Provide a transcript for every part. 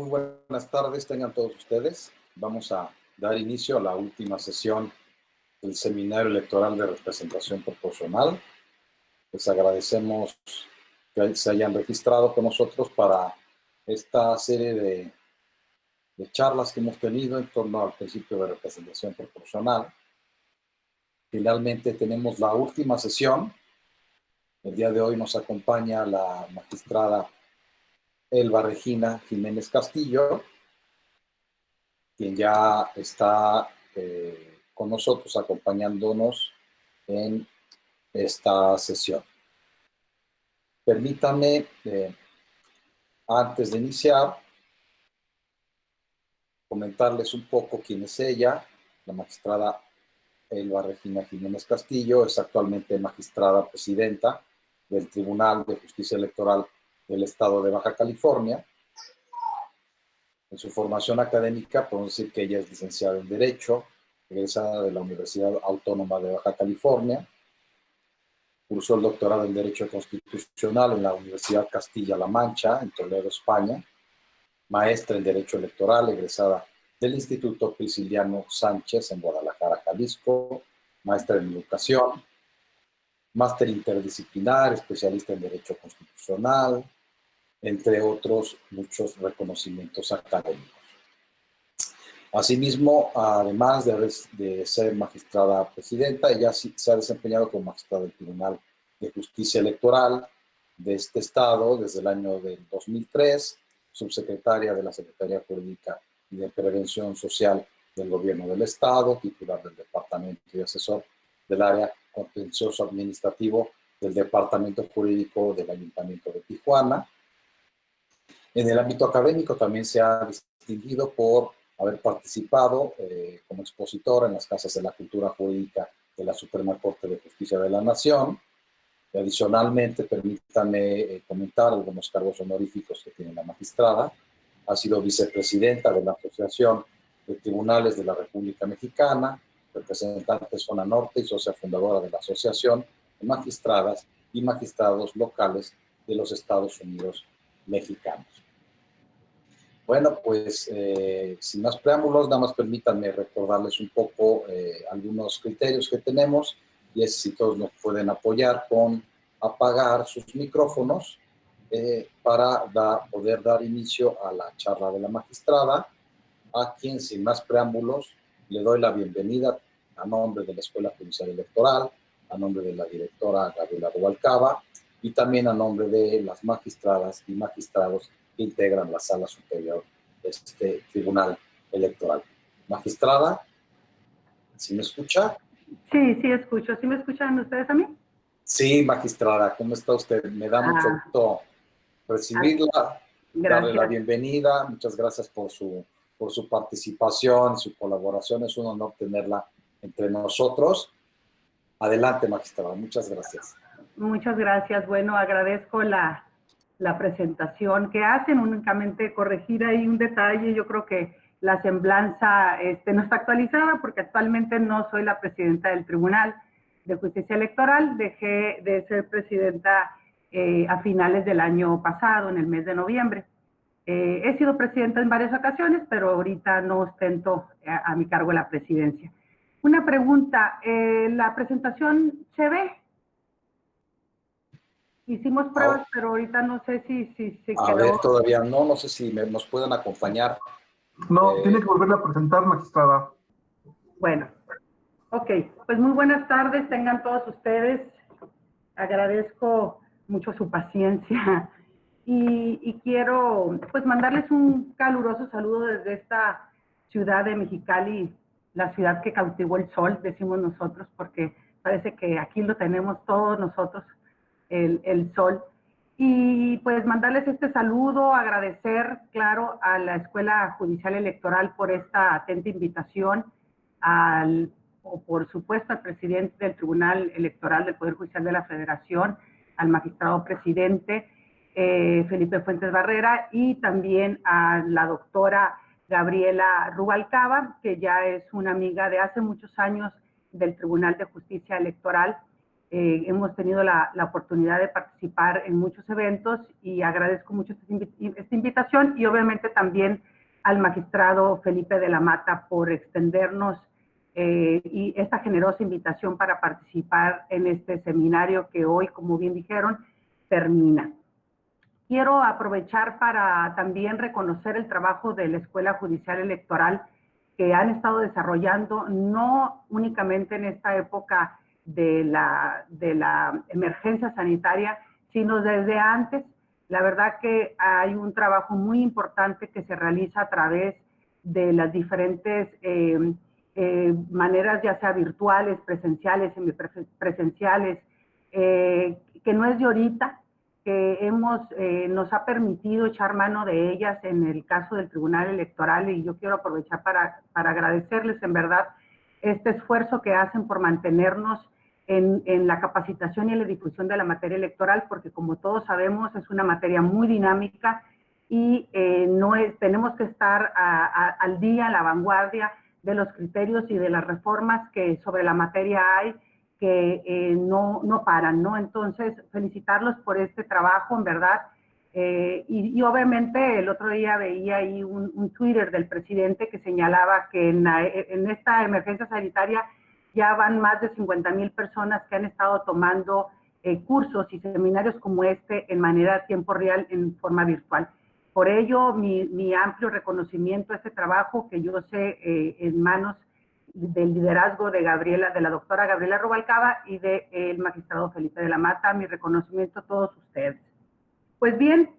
Muy buenas tardes, tengan todos ustedes. Vamos a dar inicio a la última sesión del Seminario Electoral de Representación Proporcional. Les agradecemos que se hayan registrado con nosotros para esta serie de charlas que hemos tenido en torno al principio de representación proporcional. Finalmente tenemos la última sesión. El día de hoy nos acompaña la magistrada Elba Regina Jiménez Castillo, quien ya está con nosotros acompañándonos en esta sesión. Permítanme, antes de iniciar, comentarles un poco quién es ella. La magistrada Elba Regina Jiménez Castillo es actualmente magistrada presidenta del Tribunal de Justicia Electoral del Estado de Baja California. En su formación académica podemos decir que ella es licenciada en Derecho, egresada de la Universidad Autónoma de Baja California. Cursó el doctorado en Derecho Constitucional en la Universidad Castilla-La Mancha, en Toledo, España. Maestra en Derecho Electoral, egresada del Instituto Prisciliano Sánchez en Guadalajara, Jalisco. Maestra en Educación. Máster interdisciplinar, especialista en Derecho Constitucional, entre otros muchos reconocimientos académicos. Asimismo, además de ser magistrada presidenta, ella se ha desempeñado como magistrada del Tribunal de Justicia Electoral de este estado desde el año del 2003, subsecretaria de la Secretaría Jurídica y de Prevención Social del Gobierno del Estado, titular del Departamento y asesor del área contencioso administrativo del Departamento Jurídico del Ayuntamiento de Tijuana. En el ámbito académico también se ha distinguido por haber participado como expositora en las Casas de la Cultura Jurídica de la Suprema Corte de Justicia de la Nación. Y adicionalmente, permítanme comentar algunos cargos honoríficos que tiene la magistrada. Ha sido vicepresidenta de la Asociación de Tribunales de la República Mexicana, representante Zona Norte y socia fundadora de la Asociación de Magistradas y Magistrados Locales de los Estados Unidos Mexicanos. Bueno, pues sin más preámbulos, nada más permítanme recordarles un poco algunos criterios que tenemos, y es si todos nos pueden apoyar con apagar sus micrófonos para poder dar inicio a la charla de la magistrada, a quien sin más preámbulos le doy la bienvenida a nombre de la Escuela Judicial Electoral, a nombre de la directora Gabriela Rubalcaba y también a nombre de las magistradas y magistrados que integran la sala superior de este Tribunal Electoral. Magistrada, ¿sí me escucha? Sí, sí escucho. ¿Sí me escuchan ustedes a mí? Sí, magistrada, ¿cómo está usted? Me da mucho gusto recibirla, darle la bienvenida. Muchas gracias por su participación, su colaboración. Es un honor tenerla entre nosotros. Adelante, magistrada. Muchas gracias. Muchas gracias. Bueno, agradezco la presentación que hacen. Únicamente corregir ahí un detalle. Yo creo que la semblanza no está actualizada porque actualmente no soy la presidenta del Tribunal de Justicia Electoral. Dejé de ser presidenta a finales del año pasado, en el mes de noviembre. He sido presidenta en varias ocasiones, pero ahorita no ostento a mi cargo la presidencia. Una pregunta, ¿la presentación se ve? Hicimos pruebas, pero ahorita no sé si quedó. A ver, todavía no sé si nos pueden acompañar. No, tiene que volverla a presentar, magistrada. Bueno, ok, pues muy buenas tardes, tengan todos ustedes. Agradezco mucho su paciencia y quiero pues mandarles un caluroso saludo desde esta ciudad de Mexicali, la ciudad que cautivó el sol, decimos nosotros, porque parece que aquí lo tenemos todos nosotros, el sol. Y pues mandarles este saludo, agradecer, claro, a la Escuela Judicial Electoral por esta atenta invitación, por supuesto al presidente del Tribunal Electoral del Poder Judicial de la Federación, al magistrado presidente Felipe Fuentes Barrera, y también a la doctora Gabriela Rubalcaba, que ya es una amiga de hace muchos años del Tribunal de Justicia Electoral, hemos tenido la oportunidad de participar en muchos eventos y agradezco mucho esta invitación y obviamente también al magistrado Felipe de la Mata por extendernos y esta generosa invitación para participar en este seminario que hoy, como bien dijeron, termina. Quiero aprovechar para también reconocer el trabajo de la Escuela Judicial Electoral que han estado desarrollando, no únicamente en esta época de la emergencia sanitaria, sino desde antes. La verdad que hay un trabajo muy importante que se realiza a través de las diferentes maneras, ya sea virtuales, presenciales, semipresenciales, que no es de ahorita, que nos ha permitido echar mano de ellas en el caso del Tribunal Electoral, y yo quiero aprovechar para agradecerles en verdad este esfuerzo que hacen por mantenernos en la capacitación y en la difusión de la materia electoral, porque como todos sabemos es una materia muy dinámica y tenemos que estar al día, a la vanguardia de los criterios y de las reformas que sobre la materia hay, que no paran, ¿no? Entonces, felicitarlos por este trabajo, en verdad. Y obviamente el otro día veía ahí un Twitter del presidente que señalaba que en esta emergencia sanitaria ya van más de 50,000 personas que han estado tomando cursos y seminarios como este en manera a tiempo real, en forma virtual. Por ello, mi amplio reconocimiento a este trabajo que yo sé en manos del liderazgo de la doctora Gabriela Rubalcaba y del magistrado Felipe de la Mata, mi reconocimiento a todos ustedes. Pues bien,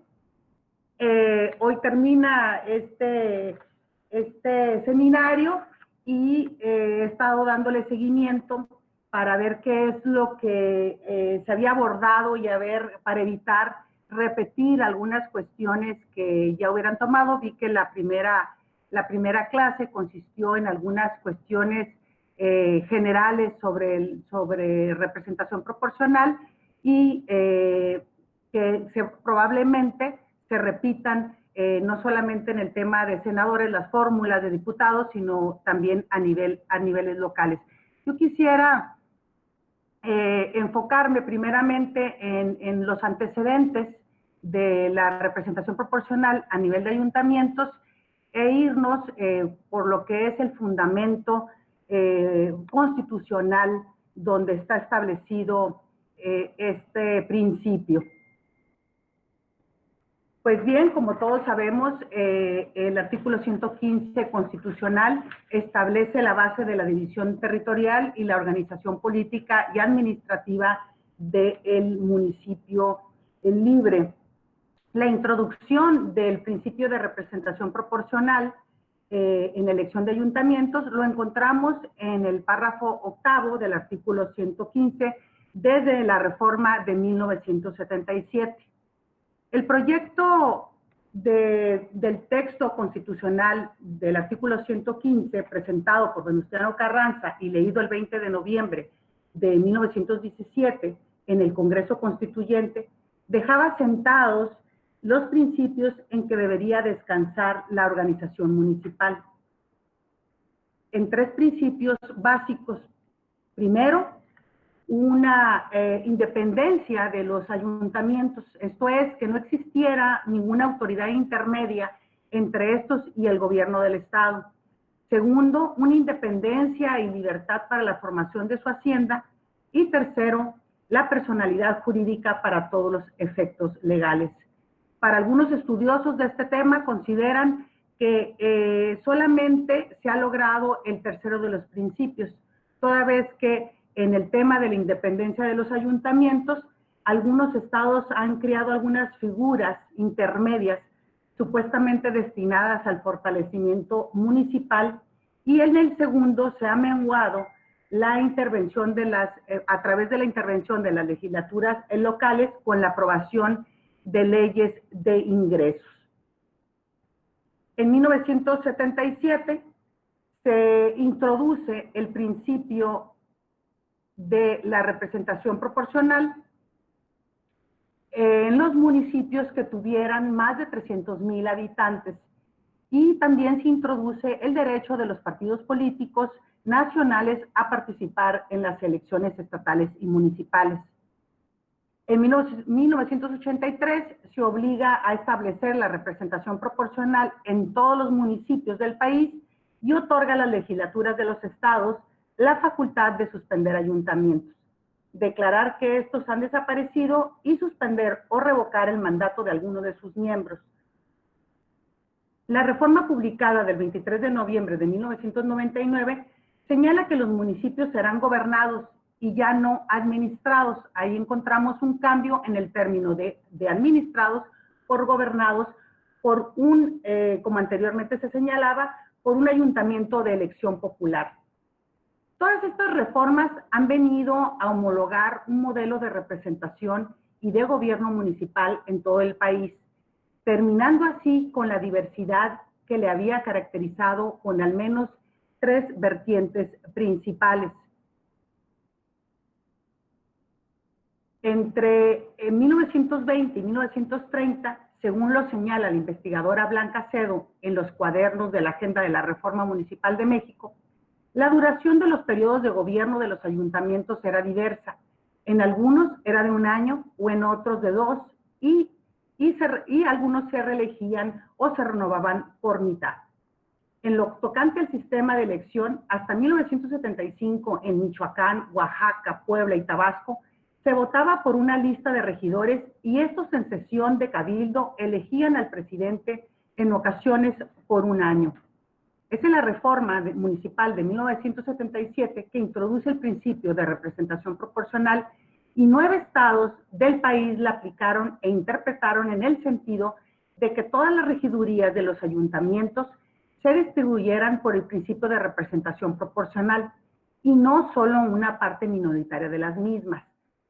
hoy termina este seminario y he estado dándole seguimiento para ver qué es lo que se había abordado y para evitar repetir algunas cuestiones que ya hubieran tomado. Vi que la primera clase consistió en algunas cuestiones generales sobre representación proporcional y que probablemente se repitan no solamente en el tema de senadores, las fórmulas de diputados, sino también a niveles locales. Yo quisiera enfocarme primeramente en los antecedentes de la representación proporcional a nivel de ayuntamientos e irnos por lo que es el fundamento constitucional donde está establecido este principio. Pues bien, como todos sabemos, el artículo 115 constitucional establece la base de la división territorial y la organización política y administrativa del municipio libre. La introducción del principio de representación proporcional en elección de ayuntamientos lo encontramos en el párrafo 8º del artículo 115 desde la reforma de 1977. El proyecto del texto constitucional del artículo 115 presentado por Venustiano Carranza y leído el 20 de noviembre de 1917 en el Congreso Constituyente dejaba sentados los principios en que debería descansar la organización municipal. En 3 principios básicos. Primero, una independencia de los ayuntamientos, esto es, que no existiera ninguna autoridad intermedia entre estos y el gobierno del Estado. Segundo, una independencia y libertad para la formación de su hacienda. Y tercero, la personalidad jurídica para todos los efectos legales. Para algunos estudiosos de este tema consideran que solamente se ha logrado el tercero de los principios, toda vez que en el tema de la independencia de los ayuntamientos, algunos estados han creado algunas figuras intermedias supuestamente destinadas al fortalecimiento municipal, y en el segundo se ha menguado la intervención a través de la intervención de las legislaturas locales con la aprobación de leyes de ingresos. En 1977 se introduce el principio de la representación proporcional en los municipios que tuvieran más de 300,000 habitantes, y también se introduce el derecho de los partidos políticos nacionales a participar en las elecciones estatales y municipales. En 1983 se obliga a establecer la representación proporcional en todos los municipios del país y otorga a las legislaturas de los estados la facultad de suspender ayuntamientos, declarar que estos han desaparecido y suspender o revocar el mandato de alguno de sus miembros. La reforma publicada del 23 de noviembre de 1999 señala que los municipios serán gobernados y ya no administrados. Ahí encontramos un cambio en el término de administrados por gobernados, por un, como anteriormente se señalaba, por un ayuntamiento de elección popular. Todas estas reformas han venido a homologar un modelo de representación y de gobierno municipal en todo el país, terminando así con la diversidad que le había caracterizado con al menos 3 vertientes principales. Entre 1920 y 1930, según lo señala la investigadora Blanca Cedo en los cuadernos de la Agenda de la Reforma Municipal de México, la duración de los periodos de gobierno de los ayuntamientos era diversa. En algunos era de 1 año o en otros de 2 y algunos se reelegían o se renovaban por mitad. En lo tocante al sistema de elección, hasta 1975 en Michoacán, Oaxaca, Puebla y Tabasco, se votaba por una lista de regidores y estos en sesión de cabildo elegían al presidente en ocasiones por 1 año. Es en la reforma municipal de 1977 que introduce el principio de representación proporcional y 9 estados del país la aplicaron e interpretaron en el sentido de que todas las regidurías de los ayuntamientos se distribuyeran por el principio de representación proporcional y no solo una parte minoritaria de las mismas,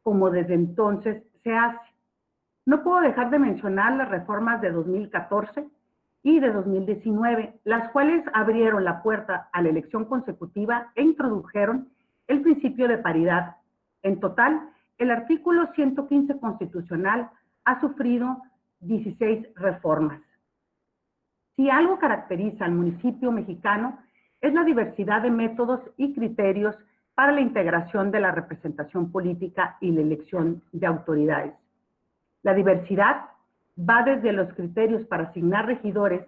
como desde entonces se hace. No puedo dejar de mencionar las reformas de 2014 y de 2019, las cuales abrieron la puerta a la elección consecutiva e introdujeron el principio de paridad. En total, el artículo 115 constitucional ha sufrido 16 reformas. Si algo caracteriza al municipio mexicano es la diversidad de métodos y criterios para la integración de la representación política y la elección de autoridades. La diversidad va desde los criterios para asignar regidores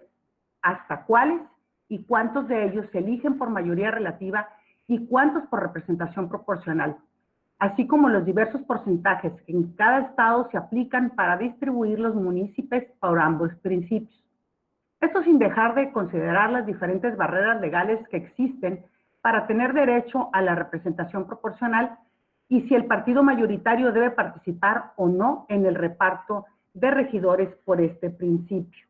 hasta cuáles y cuántos de ellos se eligen por mayoría relativa y cuántos por representación proporcional, así como los diversos porcentajes que en cada estado se aplican para distribuir los municipios por ambos principios. Esto sin dejar de considerar las diferentes barreras legales que existen para tener derecho a la representación proporcional y si el partido mayoritario debe participar o no en el reparto de regidores por este principio.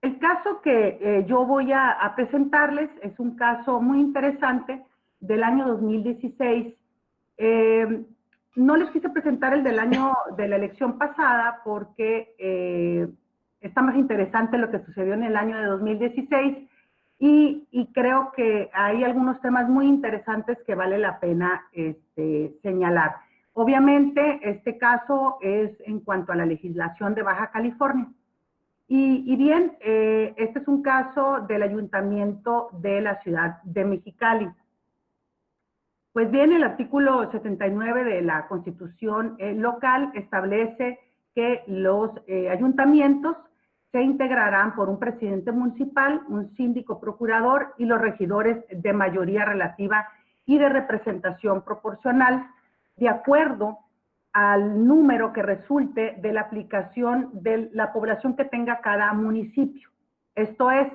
El caso que yo voy a presentarles es un caso muy interesante del año 2016. No les quise presentar el del año de la elección pasada porque está más interesante lo que sucedió en el año de 2016 y creo que hay algunos temas muy interesantes que vale la pena señalar. Obviamente, este caso es en cuanto a la legislación de Baja California. Y bien, este es un caso del ayuntamiento de la ciudad de Mexicali. Pues bien, el artículo 79 de la Constitución local establece que los ayuntamientos se integrarán por un presidente municipal, un síndico procurador y los regidores de mayoría relativa y de representación proporcional, de acuerdo al número que resulte de la aplicación de la población que tenga cada municipio. Esto es,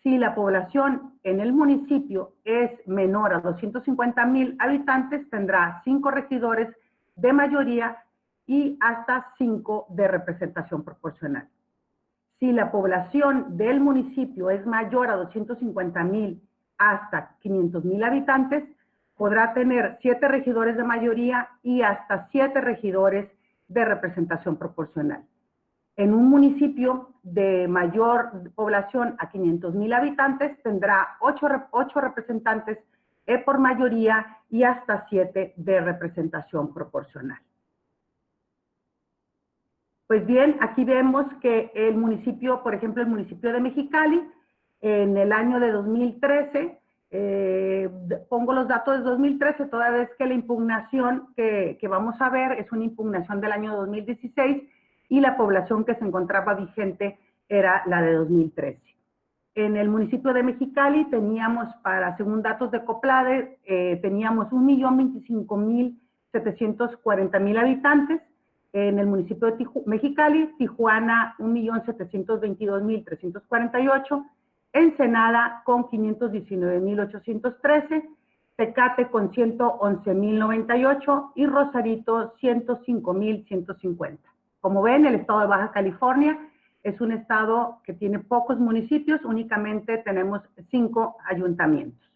si la población en el municipio es menor a 250,000 habitantes, tendrá 5 regidores de mayoría y hasta 5 de representación proporcional. Si la población del municipio es mayor a 250,000 hasta 500,000 habitantes, podrá tener 7 regidores de mayoría y hasta 7 regidores de representación proporcional. En un municipio de mayor población a 500,000 habitantes, tendrá 8 representantes por mayoría y hasta 7 de representación proporcional. Pues bien, aquí vemos que el municipio, por ejemplo, el municipio de Mexicali, en el año de 2013, Pongo los datos de 2013, toda vez que la impugnación que vamos a ver es una impugnación del año 2016 y la población que se encontraba vigente era la de 2013. En el municipio de Mexicali teníamos, según datos de COPLADE, teníamos 1.025.740.000 habitantes. En el municipio de Mexicali, Tijuana, 1.722.348, Ensenada con 519.813, Tecate con 111.098 y Rosarito 105.150. Como ven, el estado de Baja California es un estado que tiene pocos municipios, únicamente tenemos 5 ayuntamientos.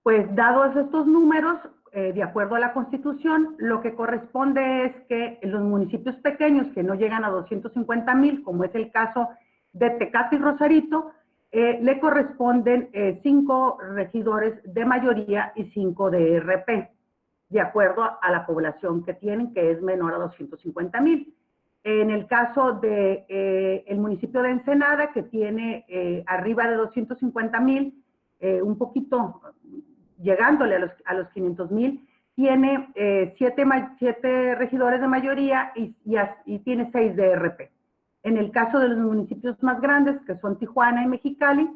Pues dados estos números, de acuerdo a la Constitución, lo que corresponde es que los municipios pequeños que no llegan a 250,000, como es el caso de Tecate y Rosarito, le corresponden 5 regidores de mayoría y 5 de RP, de acuerdo a la población que tienen, que es menor a 250,000. En el caso de el municipio de Ensenada, que tiene arriba de 250,000, un poquito llegándole a los 500,000, tiene 7 regidores de mayoría y tiene 6 de RP. En el caso de los municipios más grandes, que son Tijuana y Mexicali,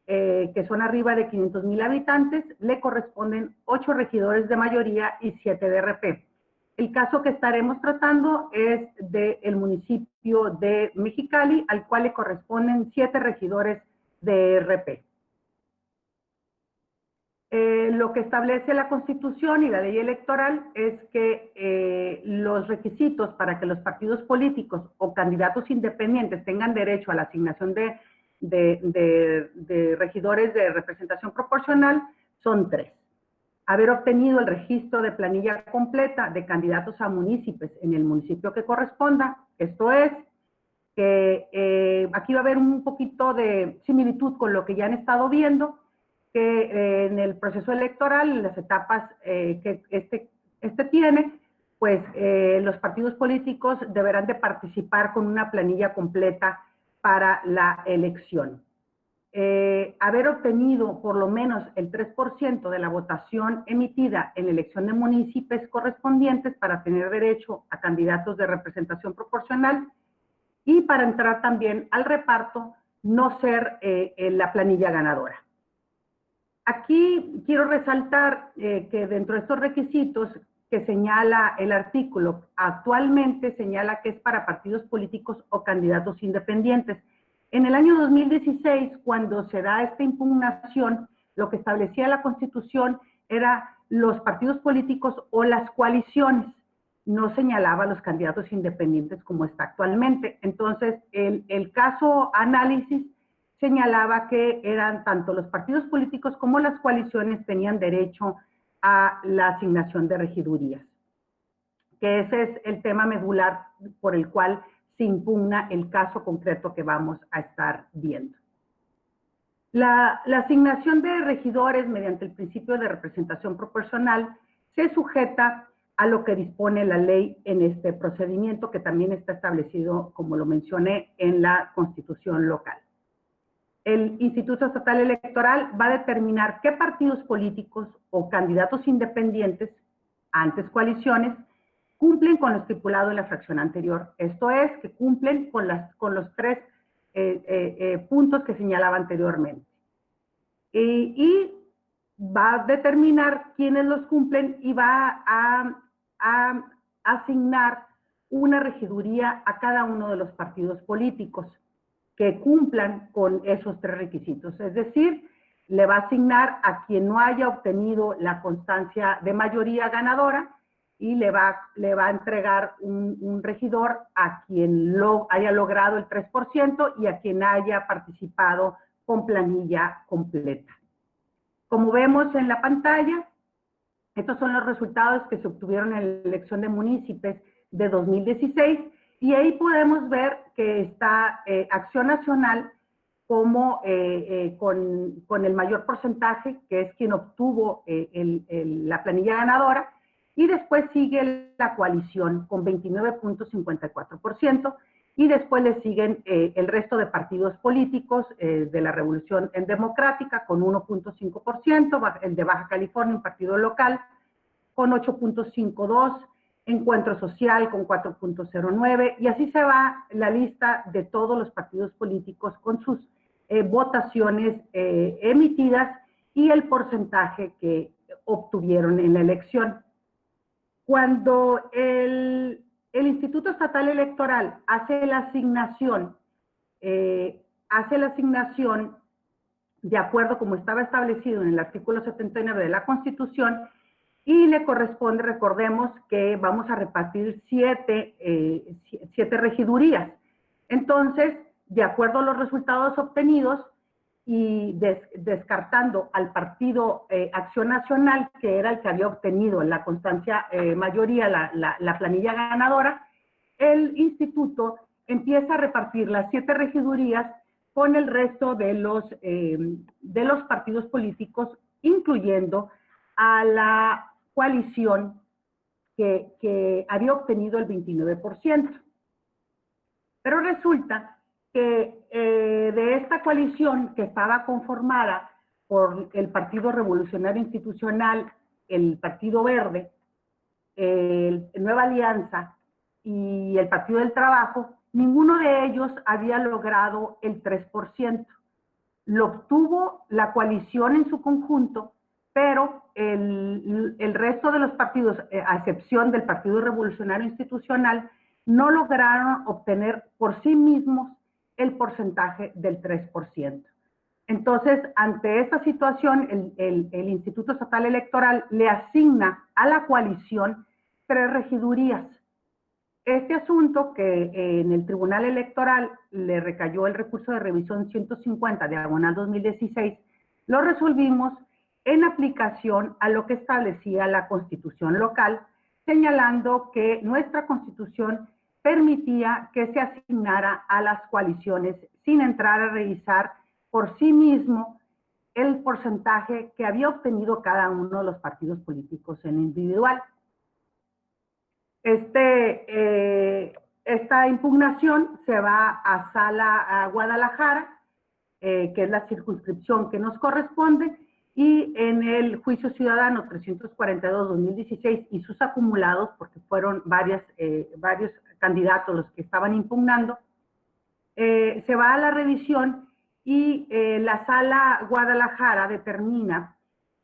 que son arriba de 500,000 habitantes, le corresponden 8 regidores de mayoría y 7 de RP. El caso que estaremos tratando es del municipio de Mexicali, al cual le corresponden 7 regidores de RP. Lo que establece la Constitución y la ley electoral es que los requisitos para que los partidos políticos o candidatos independientes tengan derecho a la asignación de regidores de representación proporcional son 3. Haber obtenido el registro de planilla completa de candidatos a municipios en el municipio que corresponda. Esto es, que aquí va a haber un poquito de similitud con lo que ya han estado viendo, que en el proceso electoral, en las etapas que este tiene, pues los partidos políticos deberán de participar con una planilla completa para la elección. Haber obtenido por lo menos el 3% de la votación emitida en la elección de municipios correspondientes para tener derecho a candidatos de representación proporcional y para entrar también al reparto, no ser la planilla ganadora. Aquí quiero resaltar que dentro de estos requisitos que señala el artículo, actualmente señala que es para partidos políticos o candidatos independientes. En el año 2016, cuando se da esta impugnación, lo que establecía la Constitución era los partidos políticos o las coaliciones, no señalaba los candidatos independientes como está actualmente. Entonces, el caso análisis señalaba que eran tanto los partidos políticos como las coaliciones tenían derecho a la asignación de regidurías, que ese es el tema medular por el cual se impugna el caso concreto que vamos a estar viendo. La asignación de regidores mediante el principio de representación proporcional se sujeta a lo que dispone la ley en este procedimiento, que también está establecido, como lo mencioné, en la Constitución local. El Instituto Estatal Electoral va a determinar qué partidos políticos o candidatos independientes, antes coaliciones, cumplen con lo estipulado en la fracción anterior. Esto es, que cumplen con los 3 puntos que señalaba anteriormente. Y va a determinar quiénes los cumplen y va a asignar una regiduría a cada uno de los partidos políticos que cumplan con esos 3 requisitos. Es decir, le va a asignar a quien no haya obtenido la constancia de mayoría ganadora y le va a entregar un regidor a quien haya logrado el 3% y a quien haya participado con planilla completa. Como vemos en la pantalla, estos son los resultados que se obtuvieron en la elección de municipios de 2016, y ahí podemos ver que está Acción Nacional como con el mayor porcentaje, que es quien obtuvo la planilla ganadora, y después sigue la coalición con 29.54%, y después le siguen el resto de partidos políticos de la Revolución Democrática con 1.5%, el de Baja California, un partido local, con 8.52%, Encuentro Social con 4.09%, y así se va la lista de todos los partidos políticos con sus votaciones emitidas y el porcentaje que obtuvieron en la elección. Cuando el Instituto Estatal Electoral hace la asignación de acuerdo como estaba establecido en el artículo 79 de la Constitución, y le corresponde, recordemos que vamos a repartir siete regidurías. Entonces, de acuerdo a los resultados obtenidos y descartando al partido Acción Nacional, que era el que había obtenido en la constancia mayoría la planilla ganadora, el instituto empieza a repartir las 7 regidurías con el resto de los partidos políticos, incluyendo a la coalición que había obtenido el 29%. Pero resulta que de esta coalición, que estaba conformada por el Partido Revolucionario Institucional, el Partido Verde, Nueva Alianza y el Partido del Trabajo, ninguno de ellos había logrado el 3%. Lo obtuvo la coalición en su conjunto, pero el resto de los partidos, a excepción del Partido Revolucionario Institucional, no lograron obtener por sí mismos el porcentaje del 3%. Entonces, ante esta situación, el Instituto Estatal Electoral le asigna a la coalición 3 regidurías. Este asunto, que en el Tribunal Electoral le recayó el recurso de revisión 150/2016, lo resolvimos en aplicación a lo que establecía la Constitución local, señalando que nuestra Constitución permitía que se asignara a las coaliciones sin entrar a revisar por sí mismo el porcentaje que había obtenido cada uno de los partidos políticos en individual. Esta impugnación se va a Sala Guadalajara, que es la circunscripción que nos corresponde, y en el juicio ciudadano 342/2016 y sus acumulados, porque fueron varios candidatos los que estaban impugnando, se va a la revisión y la Sala Guadalajara determina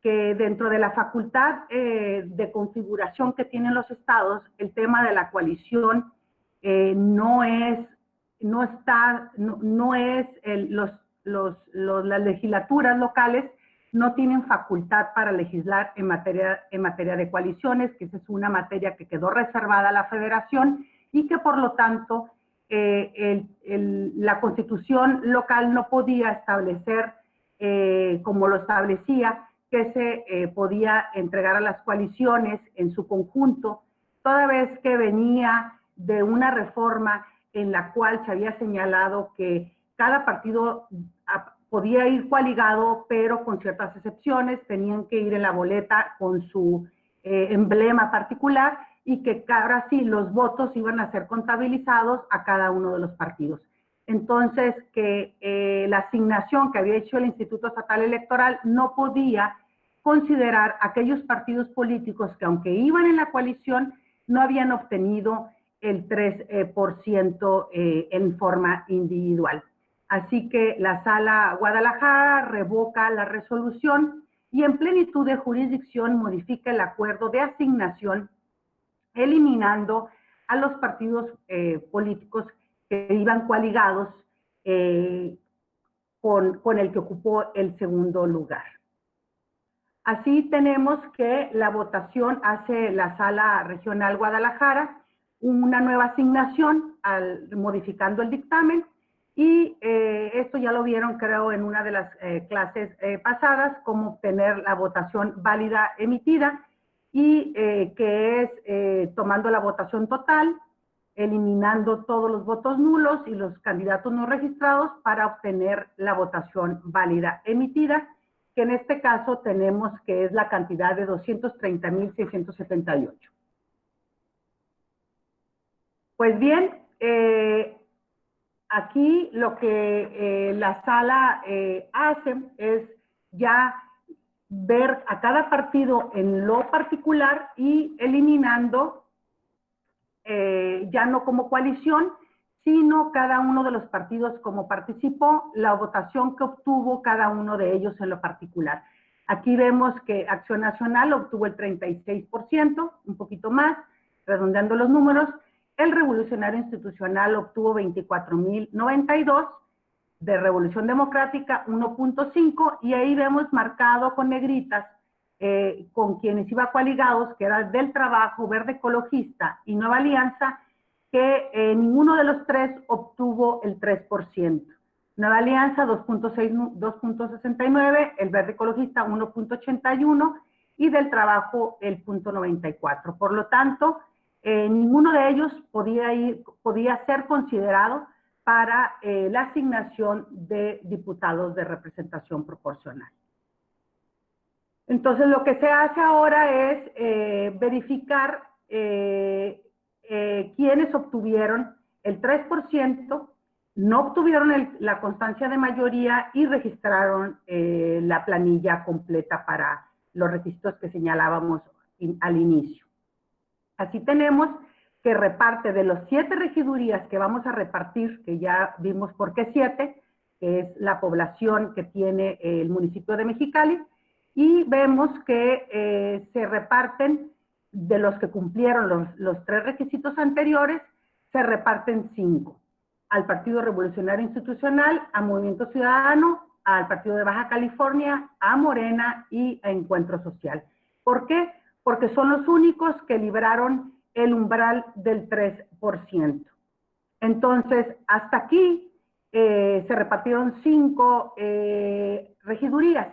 que dentro de la facultad de configuración que tienen los estados, el tema de la coalición las legislaturas locales no tienen facultad para legislar en materia de coaliciones, que esa es una materia que quedó reservada a la federación y que por lo tanto la Constitución local no podía establecer, como lo establecía, que se podía entregar a las coaliciones en su conjunto, toda vez que venía de una reforma en la cual se había señalado que cada partido podía ir coaligado, pero con ciertas excepciones, tenían que ir en la boleta con su emblema particular y que ahora sí los votos iban a ser contabilizados a cada uno de los partidos. Entonces, que la asignación que había hecho el Instituto Estatal Electoral no podía considerar aquellos partidos políticos que, aunque iban en la coalición, no habían obtenido el 3% en forma individual. Así que la Sala Guadalajara revoca la resolución y en plenitud de jurisdicción modifica el acuerdo de asignación, eliminando a los partidos políticos que iban coaligados con el que ocupó el segundo lugar. Así tenemos que la votación hace la Sala Regional Guadalajara una nueva asignación modificando el dictamen. Y esto ya lo vieron, creo, en una de las clases pasadas, cómo obtener la votación válida emitida, y que es tomando la votación total, eliminando todos los votos nulos y los candidatos no registrados para obtener la votación válida emitida, que en este caso tenemos que es la cantidad de 230,678. Pues bien, aquí lo que la sala hace es ya ver a cada partido en lo particular y eliminando, ya no como coalición, sino cada uno de los partidos como participó, la votación que obtuvo cada uno de ellos en lo particular. Aquí vemos que Acción Nacional obtuvo el 36%, un poquito más, redondeando los números. El Revolucionario Institucional obtuvo 24,092, de Revolución Democrática 1.5, y ahí vemos marcado con negritas con quienes iba coaligados, que era del Trabajo, Verde Ecologista y Nueva Alianza, que ninguno de los tres obtuvo el 3%. Nueva Alianza 2.69, el Verde Ecologista 1.81 y del Trabajo el 0.94. Por lo tanto, ninguno de ellos podía ser considerado para la asignación de diputados de representación proporcional. Entonces, lo que se hace ahora es verificar quiénes obtuvieron el 3%, no obtuvieron la constancia de mayoría y registraron la planilla completa para los requisitos que señalábamos al inicio. Así tenemos que reparte de los 7 regidurías que vamos a repartir, que ya vimos por qué 7, que es la población que tiene el municipio de Mexicali, y vemos que se reparten de los que cumplieron los 3 requisitos anteriores, se reparten 5. Al Partido Revolucionario Institucional, a Movimiento Ciudadano, al Partido de Baja California, a Morena y a Encuentro Social. ¿Por qué? Porque son los únicos que libraron el umbral del 3%. Entonces, hasta aquí se repartieron 5 regidurías.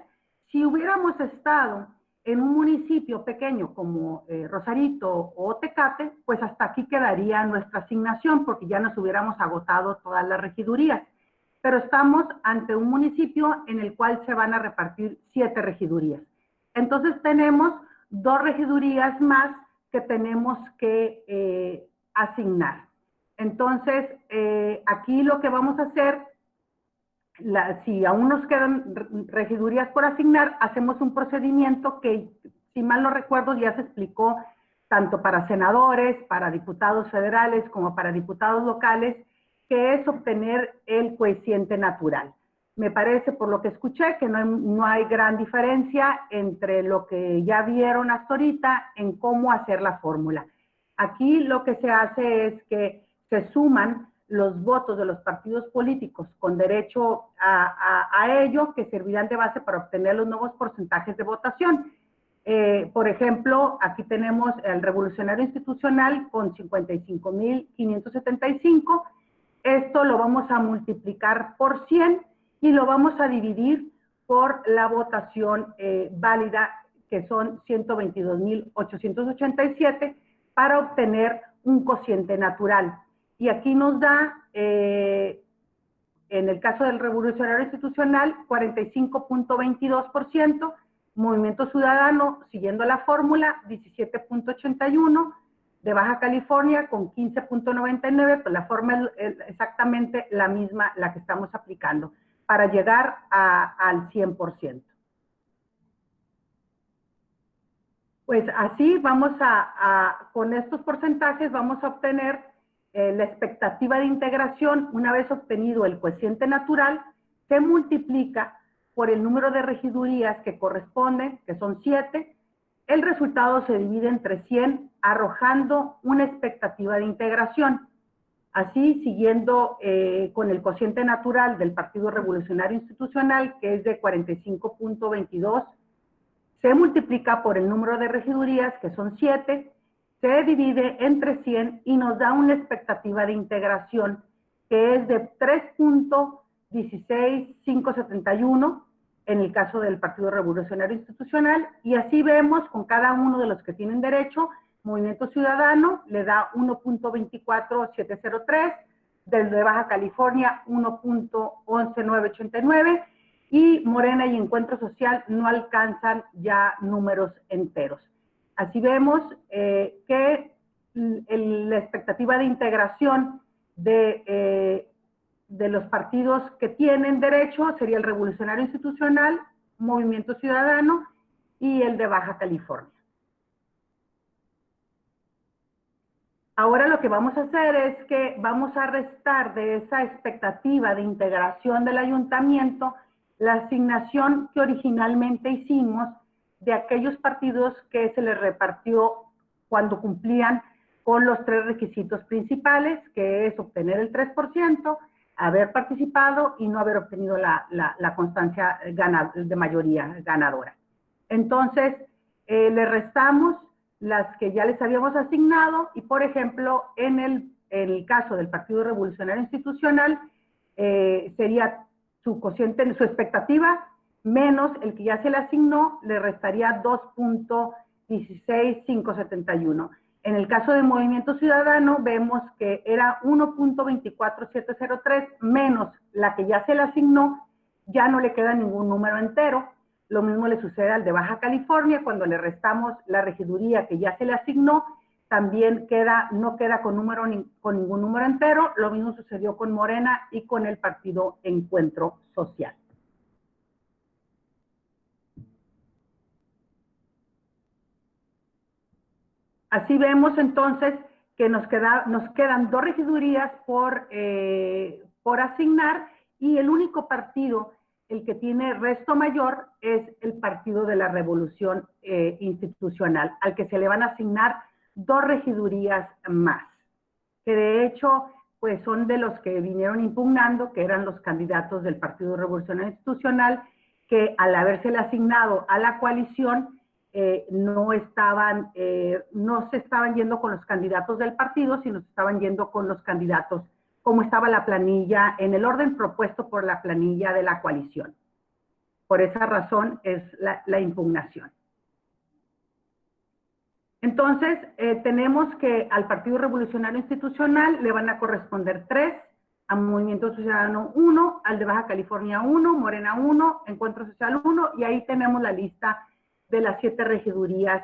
Si hubiéramos estado en un municipio pequeño como Rosarito o Tecate, pues hasta aquí quedaría nuestra asignación porque ya nos hubiéramos agotado todas las regidurías. Pero estamos ante un municipio en el cual se van a repartir 7 regidurías. Entonces tenemos 2 regidurías más que tenemos que asignar. Entonces, aquí lo que vamos a hacer, si aún nos quedan regidurías por asignar, hacemos un procedimiento que, si mal no recuerdo, ya se explicó tanto para senadores, para diputados federales, como para diputados locales, que es obtener el coeficiente natural. Me parece, por lo que escuché, que no hay gran diferencia entre lo que ya vieron hasta ahorita en cómo hacer la fórmula. Aquí lo que se hace es que se suman los votos de los partidos políticos con derecho a ello, que servirán de base para obtener los nuevos porcentajes de votación. Por ejemplo, aquí tenemos el Revolucionario Institucional con 55,575. Esto lo vamos a multiplicar por 100 y lo vamos a dividir por la votación válida, que son 122,887, para obtener un cociente natural. Y aquí nos da, en el caso del Revolucionario Institucional, 45.22%, Movimiento Ciudadano, siguiendo la fórmula, 17.81%, de Baja California con 15.99%, pues la fórmula es exactamente la misma, la que estamos aplicando, para llegar al 100%. Pues así vamos con estos porcentajes vamos a obtener la expectativa de integración. Una vez obtenido el coeficiente natural, se multiplica por el número de regidurías que corresponden, que son 7. El resultado se divide entre 100, arrojando una expectativa de integración. Así, siguiendo con el cociente natural del Partido Revolucionario Institucional, que es de 45.22, se multiplica por el número de regidurías, que son 7, se divide entre 100 y nos da una expectativa de integración que es de 3.16571 en el caso del Partido Revolucionario Institucional, y así vemos con cada uno de los que tienen derecho. Movimiento Ciudadano le da 1.24703, del de Baja California 1.11989, y Morena y Encuentro Social no alcanzan ya números enteros. Así vemos que la expectativa de integración de de los partidos que tienen derecho sería el Revolucionario Institucional, Movimiento Ciudadano y el de Baja California. Ahora lo que vamos a hacer es que vamos a restar de esa expectativa de integración del ayuntamiento la asignación que originalmente hicimos de aquellos partidos que se les repartió cuando cumplían con los 3 requisitos principales, que es obtener el 3%, haber participado y no haber obtenido la constancia de mayoría ganadora. Entonces, le restamos las que ya les habíamos asignado y, por ejemplo, en el caso del Partido Revolucionario Institucional, sería su cociente, su expectativa, menos el que ya se le asignó, le restaría 2.16571. En el caso de Movimiento Ciudadano, vemos que era 1.24703 menos la que ya se le asignó, ya no le queda ningún número entero. Lo mismo le sucede al de Baja California, cuando le restamos la regiduría que ya se le asignó, también no queda con ningún número entero. Lo mismo sucedió con Morena y con el partido Encuentro Social. Así vemos entonces que nos quedan 2 regidurías por asignar, y el único partido, el que tiene resto mayor, es el Partido de la Revolución Institucional, al que se le van a asignar 2 regidurías más, que de hecho pues son de los que vinieron impugnando, que eran los candidatos del Partido Revolucionario Institucional, que al habérsele asignado a la coalición, no se estaban yendo con los candidatos del partido, sino se estaban yendo con los candidatos, como estaba la planilla, en el orden propuesto por la planilla de la coalición. Por esa razón es la impugnación. Entonces, tenemos que al Partido Revolucionario Institucional le van a corresponder 3, a Movimiento Ciudadano 1, al de Baja California 1, Morena 1, Encuentro Social 1, y ahí tenemos la lista de las 7 regidurías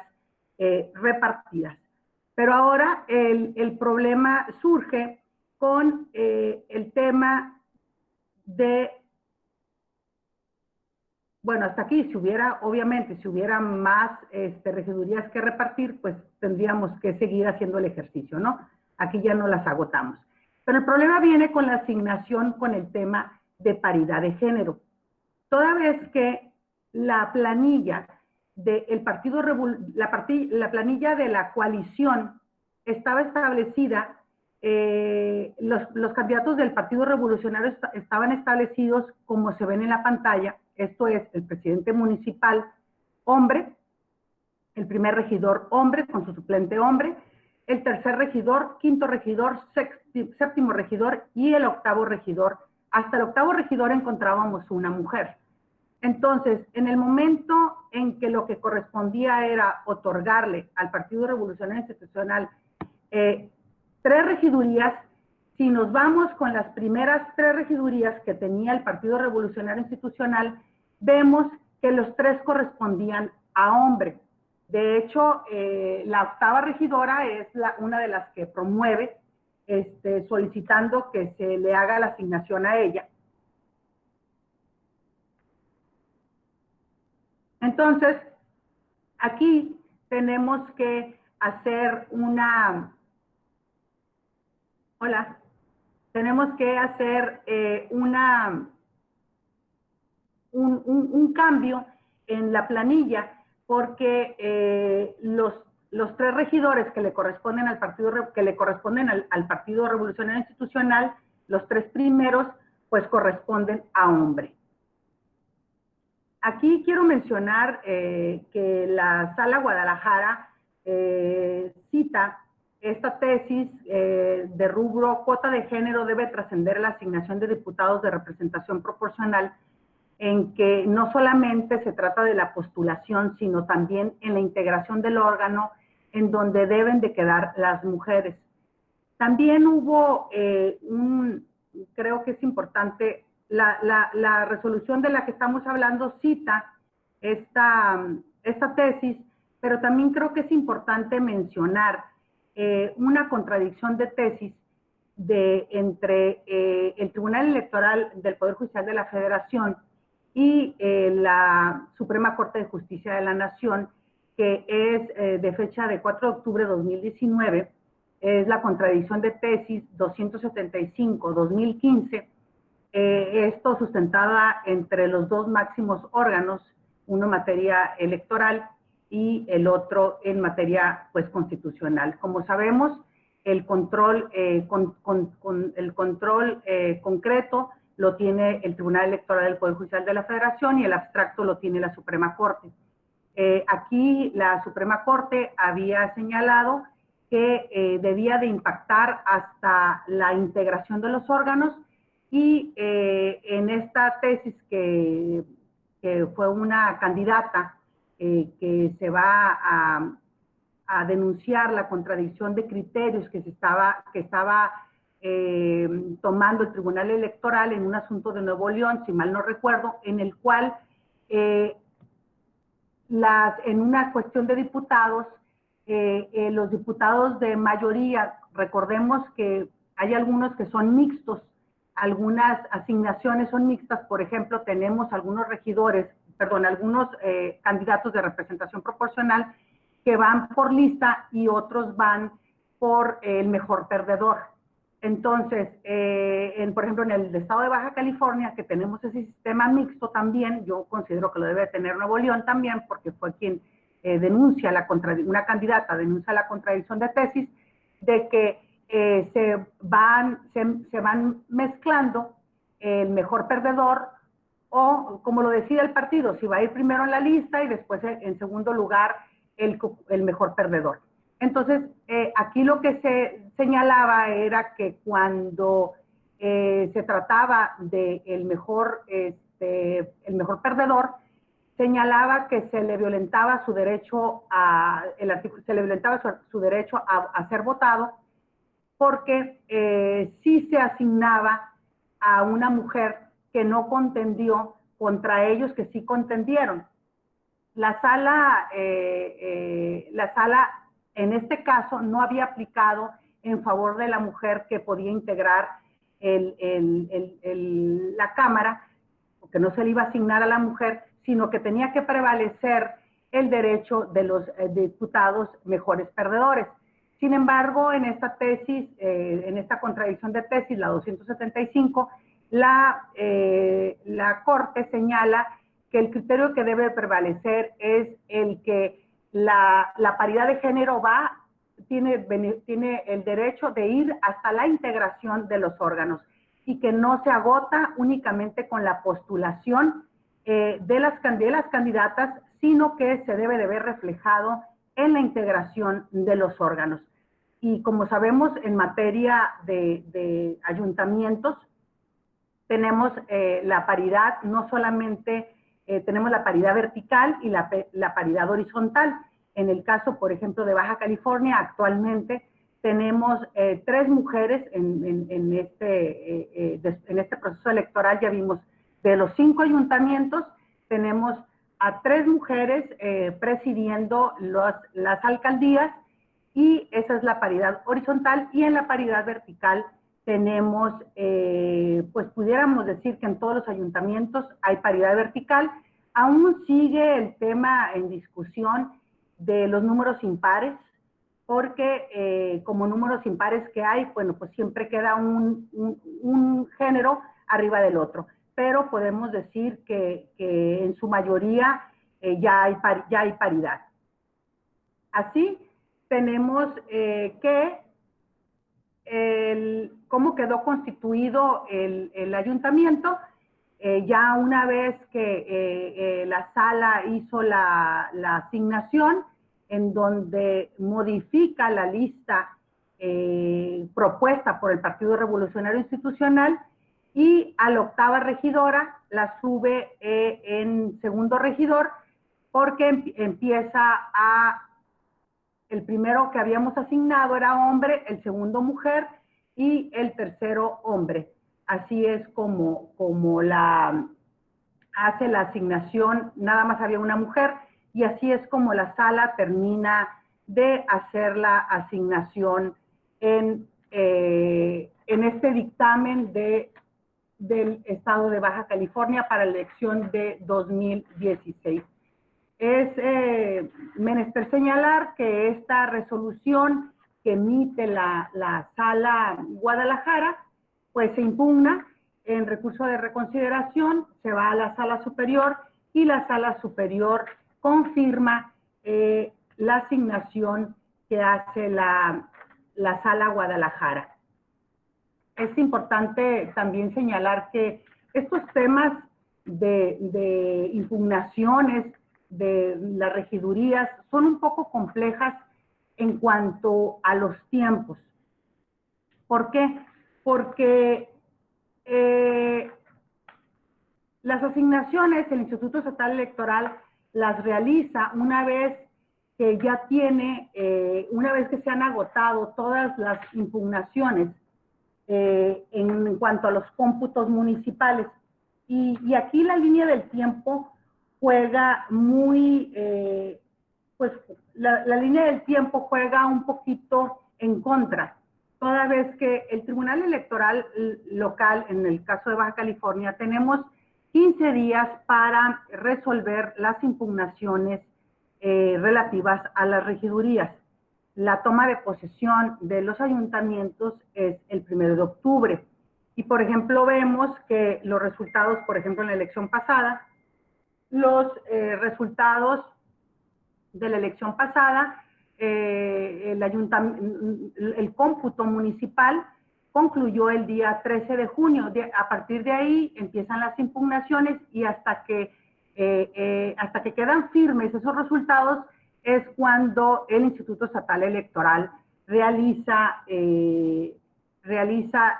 repartidas. Pero ahora el problema surge con el tema de, bueno, hasta aquí, obviamente, si hubiera más regidurías que repartir, pues tendríamos que seguir haciendo el ejercicio, ¿no? Aquí ya no las agotamos. Pero el problema viene con la asignación con el tema de paridad de género. Toda vez que la planilla del partido, la planilla de la coalición estaba establecida, los candidatos del Partido Revolucionario estaban establecidos como se ven en la pantalla, esto es el presidente municipal hombre, el primer regidor hombre con su suplente hombre, el tercer regidor, quinto regidor, séptimo regidor y el octavo regidor. Hasta el octavo regidor encontrábamos una mujer. Entonces, en el momento en que lo que correspondía era otorgarle al Partido Revolucionario Institucional 3 regidurías, si nos vamos con las primeras 3 regidurías que tenía el Partido Revolucionario Institucional, vemos que los 3 correspondían a hombre. De hecho, la octava regidora es una de las que promueve, solicitando que se le haga la asignación a ella. Entonces, aquí tenemos que hacer un cambio en la planilla, porque los 3 regidores que le corresponden al Partido Revolucionario Institucional, los 3 primeros, pues corresponden a hombre. Aquí quiero mencionar que la Sala Guadalajara cita esta tesis de rubro cuota de género debe trascender la asignación de diputados de representación proporcional, en que no solamente se trata de la postulación, sino también en la integración del órgano en donde deben de quedar las mujeres. También hubo creo que es importante, la resolución de la que estamos hablando cita esta tesis, pero también creo que es importante mencionar una contradicción de tesis entre el Tribunal Electoral del Poder Judicial de la Federación y la Suprema Corte de Justicia de la Nación, que es de fecha de 4 de octubre de 2019, es la contradicción de tesis 275-2015, esto sustentada entre los dos máximos órganos, uno en materia electoral y el otro en materia pues, constitucional. Como sabemos, el control, concreto lo tiene el Tribunal Electoral del Poder Judicial de la Federación y el abstracto lo tiene la Suprema Corte. Aquí la Suprema Corte había señalado que debía de impactar hasta la integración de los órganos y en esta tesis que fue una candidata que se va a denunciar la contradicción de criterios que estaba tomando el Tribunal Electoral en un asunto de Nuevo León, si mal no recuerdo, en el cual en una cuestión de diputados, los diputados de mayoría, recordemos que hay algunos que son mixtos, algunas asignaciones son mixtas, por ejemplo, tenemos algunos algunos candidatos de representación proporcional que van por lista y otros van por el mejor perdedor. Entonces, por ejemplo, en el estado de Baja California, que tenemos ese sistema mixto también, yo considero que lo debe tener Nuevo León también, porque fue quien denuncia una candidata denuncia la contradicción de tesis, de que se van mezclando el mejor perdedor o, como lo decide el partido, si va a ir primero en la lista y después en segundo lugar el mejor perdedor. Entonces, aquí lo que se señalaba era que cuando se trataba del mejor perdedor, señalaba que se le violentaba su derecho a ser votado, porque sí se asignaba a una mujer que no contendió contra ellos que sí contendieron. La sala en este caso no había aplicado en favor de la mujer que podía integrar la Cámara, porque no se le iba a asignar a la mujer, sino que tenía que prevalecer el derecho de los diputados mejores perdedores. Sin embargo, en esta tesis, en esta contradicción de tesis, la 275, la Corte señala que el criterio que debe prevalecer es el que la paridad de género tiene el derecho de ir hasta la integración de los órganos y que no se agota únicamente con la postulación de las candidatas, sino que se debe de ver reflejado en la integración de los órganos. Y como sabemos, en materia de ayuntamientos, tenemos la paridad, no solamente tenemos la paridad vertical y la paridad horizontal. En el caso, por ejemplo, de Baja California, actualmente tenemos 3 mujeres en este proceso electoral. Ya vimos, de los 5 ayuntamientos, tenemos a 3 mujeres presidiendo las alcaldías, y esa es la paridad horizontal. Y en la paridad vertical tenemos, pues pudiéramos decir que en todos los ayuntamientos hay paridad vertical. Aún sigue el tema en discusión de los números impares, porque como números impares que hay, bueno, pues siempre queda un género arriba del otro. Pero podemos decir que en su mayoría ya hay paridad. Así, tenemos cómo quedó constituido el ayuntamiento. Ya una vez que la sala hizo la asignación, en donde modifica la lista propuesta por el Partido Revolucionario Institucional, y a la 8ª regidora la sube en segundo regidor, porque empieza el primero que habíamos asignado era hombre, el segundo mujer y el tercero hombre. Así es como hace la asignación, nada más había una mujer, y así es como la sala termina de hacer la asignación en en este dictamen del Estado de Baja California para la elección de 2016. Es menester señalar que esta resolución que emite la Sala Guadalajara, pues se impugna en recurso de reconsideración, se va a la Sala Superior y la Sala Superior confirma la asignación que hace la Sala Guadalajara. Es importante también señalar que estos temas de impugnaciones de las regidurías son un poco complejas en cuanto a los tiempos. ¿Por qué? Porque las asignaciones, el Instituto Estatal Electoral las realiza una vez que ya tiene, una vez que se han agotado todas las impugnaciones en cuanto a los cómputos municipales. Y aquí la línea del tiempo juega muy, pues la línea del tiempo juega un poquito en contra, toda vez que el Tribunal Electoral local, en el caso de Baja California, tenemos 15 días para resolver las impugnaciones relativas a las regidurías. La toma de posesión de los ayuntamientos es el 1 de octubre. Y, por ejemplo, vemos que los resultados, por ejemplo, en la elección pasada, los resultados de la elección pasada, el cómputo municipal concluyó el día 13 de junio. A partir de ahí empiezan las impugnaciones y hasta que quedan firmes esos resultados es cuando el Instituto Estatal Electoral realiza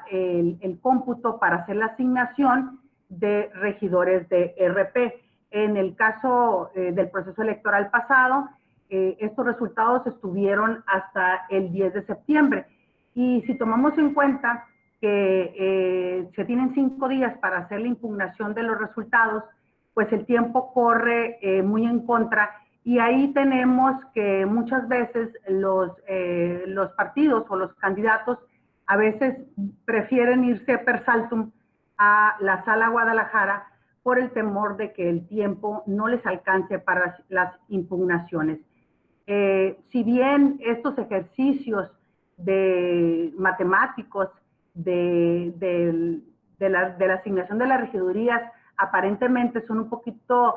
el cómputo para hacer la asignación de regidores de RP. En el caso del proceso electoral pasado, estos resultados estuvieron hasta el 10 de septiembre. Y si tomamos en cuenta que se tienen 5 días para hacer la impugnación de los resultados, pues el tiempo corre muy en contra. Y ahí tenemos que muchas veces los partidos o los candidatos a veces prefieren irse per saltum a la Sala Guadalajara por el temor de que el tiempo no les alcance para las impugnaciones. Si bien estos ejercicios de matemáticos de la asignación de las regidurías aparentemente son un poquito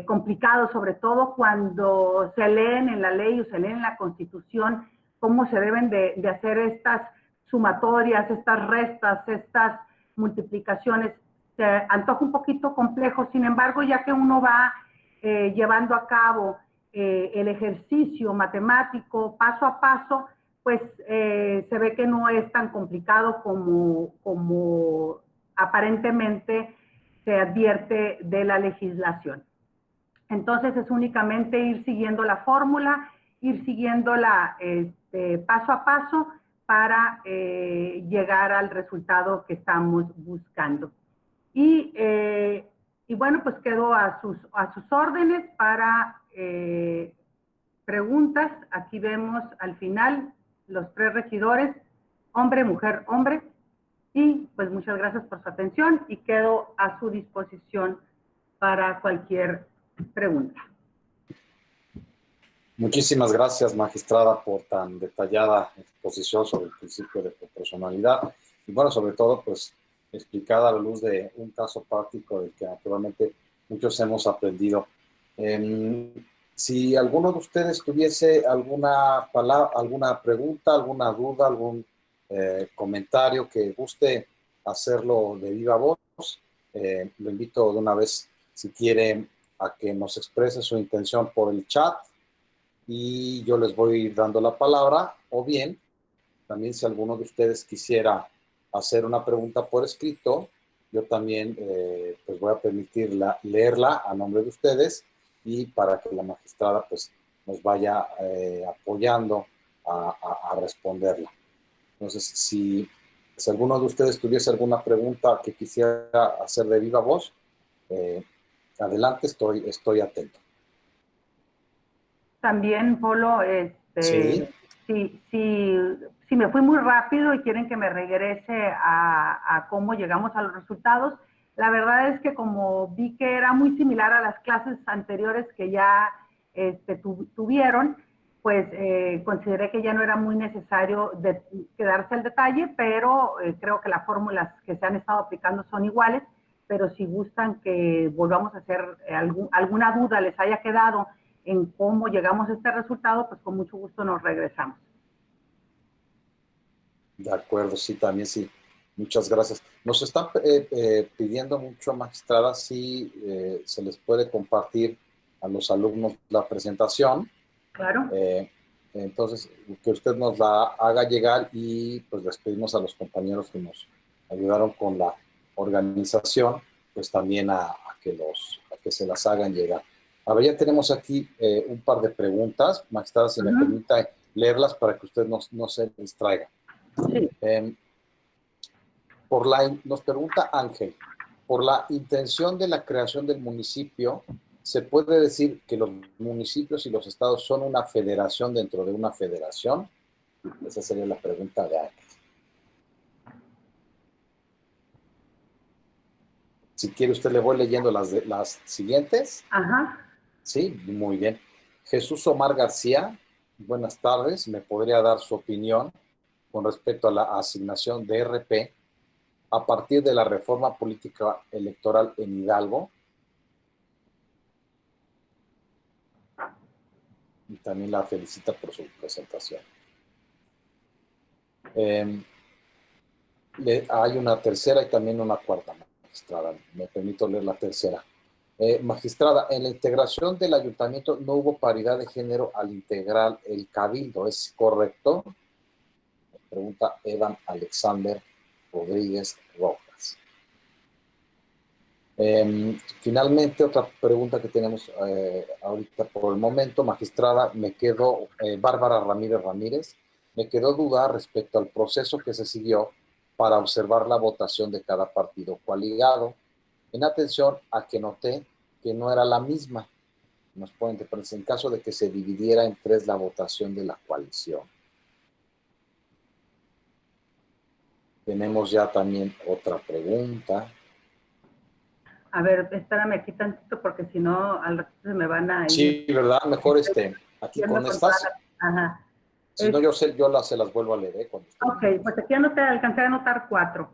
complicados, sobre todo cuando se leen en la ley o se leen en la Constitución cómo se deben de hacer estas sumatorias, estas restas, estas multiplicaciones. Se antoja un poquito complejo, sin embargo, ya que uno va llevando a cabo el ejercicio matemático paso a paso, pues se ve que no es tan complicado como aparentemente se advierte de la legislación. Entonces es únicamente ir siguiendo la fórmula, ir siguiéndola paso a paso para llegar al resultado que estamos buscando. Y bueno, pues quedo a sus órdenes para preguntas. Aquí vemos al final los 3 regidores, hombre, mujer, hombre. Y pues muchas gracias por su atención y quedo a su disposición para cualquier pregunta. Muchísimas gracias, magistrada, por tan detallada exposición sobre el principio de proporcionalidad y, bueno, sobre todo, pues, explicada a la luz de un caso práctico del que naturalmente muchos hemos aprendido. Si alguno de ustedes tuviese alguna pregunta, alguna duda, algún comentario que guste hacerlo de viva voz, lo invito de una vez, si quiere, a que nos exprese su intención por el chat y yo les voy dando la palabra, o bien, también si alguno de ustedes quisiera hacer una pregunta por escrito, yo también pues voy a permitir leerla a nombre de ustedes y para que la magistrada pues nos vaya apoyando a responderla. Entonces, si alguno de ustedes tuviese alguna pregunta que quisiera hacer de viva voz, adelante, estoy atento. También, Polo, Sí. si me fui muy rápido y quieren que me regrese a cómo llegamos a los resultados. La verdad es que como vi que era muy similar a las clases anteriores que ya tuvieron, pues consideré que ya no era muy necesario quedarse al detalle, pero creo que las fórmulas que se han estado aplicando son iguales, pero si gustan que volvamos a hacer alguna duda les haya quedado en cómo llegamos a este resultado, pues con mucho gusto nos regresamos. De acuerdo, sí, también sí. Muchas gracias. Nos están pidiendo mucho, magistrada, si se les puede compartir a los alumnos la presentación. Claro. Entonces, que usted nos la haga llegar y pues les pedimos a los compañeros que nos ayudaron con la organización, pues también a que se las hagan llegar. A ver, ya tenemos aquí un par de preguntas, magistrada, si me permita leerlas para que usted no se distraiga. Sí. Nos pregunta Ángel, por la intención de la creación del municipio, ¿se puede decir que los municipios y los estados son una federación dentro de una federación? Esa sería la pregunta de Ángel. Si quiere usted le voy leyendo las siguientes. Ajá. Sí, muy bien. Jesús Omar García, buenas tardes. ¿Me podría dar su opinión con respecto a la asignación de RP a partir de la reforma política electoral en Hidalgo? Y también la felicita por su presentación. Hay una tercera y también una cuarta, magistrada. Me permito leer la tercera. Magistrada, en la integración del ayuntamiento no hubo paridad de género al integrar el cabildo, ¿es correcto? Me pregunta Evan Alexander Rodríguez Rojas. Finalmente, otra pregunta que tenemos ahorita por el momento, magistrada, me quedó, Bárbara Ramírez, me quedó duda respecto al proceso que se siguió para observar la votación de cada partido coaligado, en atención a que noté que no era la misma. Nos pueden interpretar en caso de que se dividiera en tres la votación de la coalición. Tenemos ya también otra pregunta. A ver, espérame aquí tantito porque si no al ratito se me van a ir. Sí, ¿verdad? Mejor aquí con estas. Ajá. Si no, yo se las vuelvo a leer. Ok, pues aquí alcancé a anotar 4.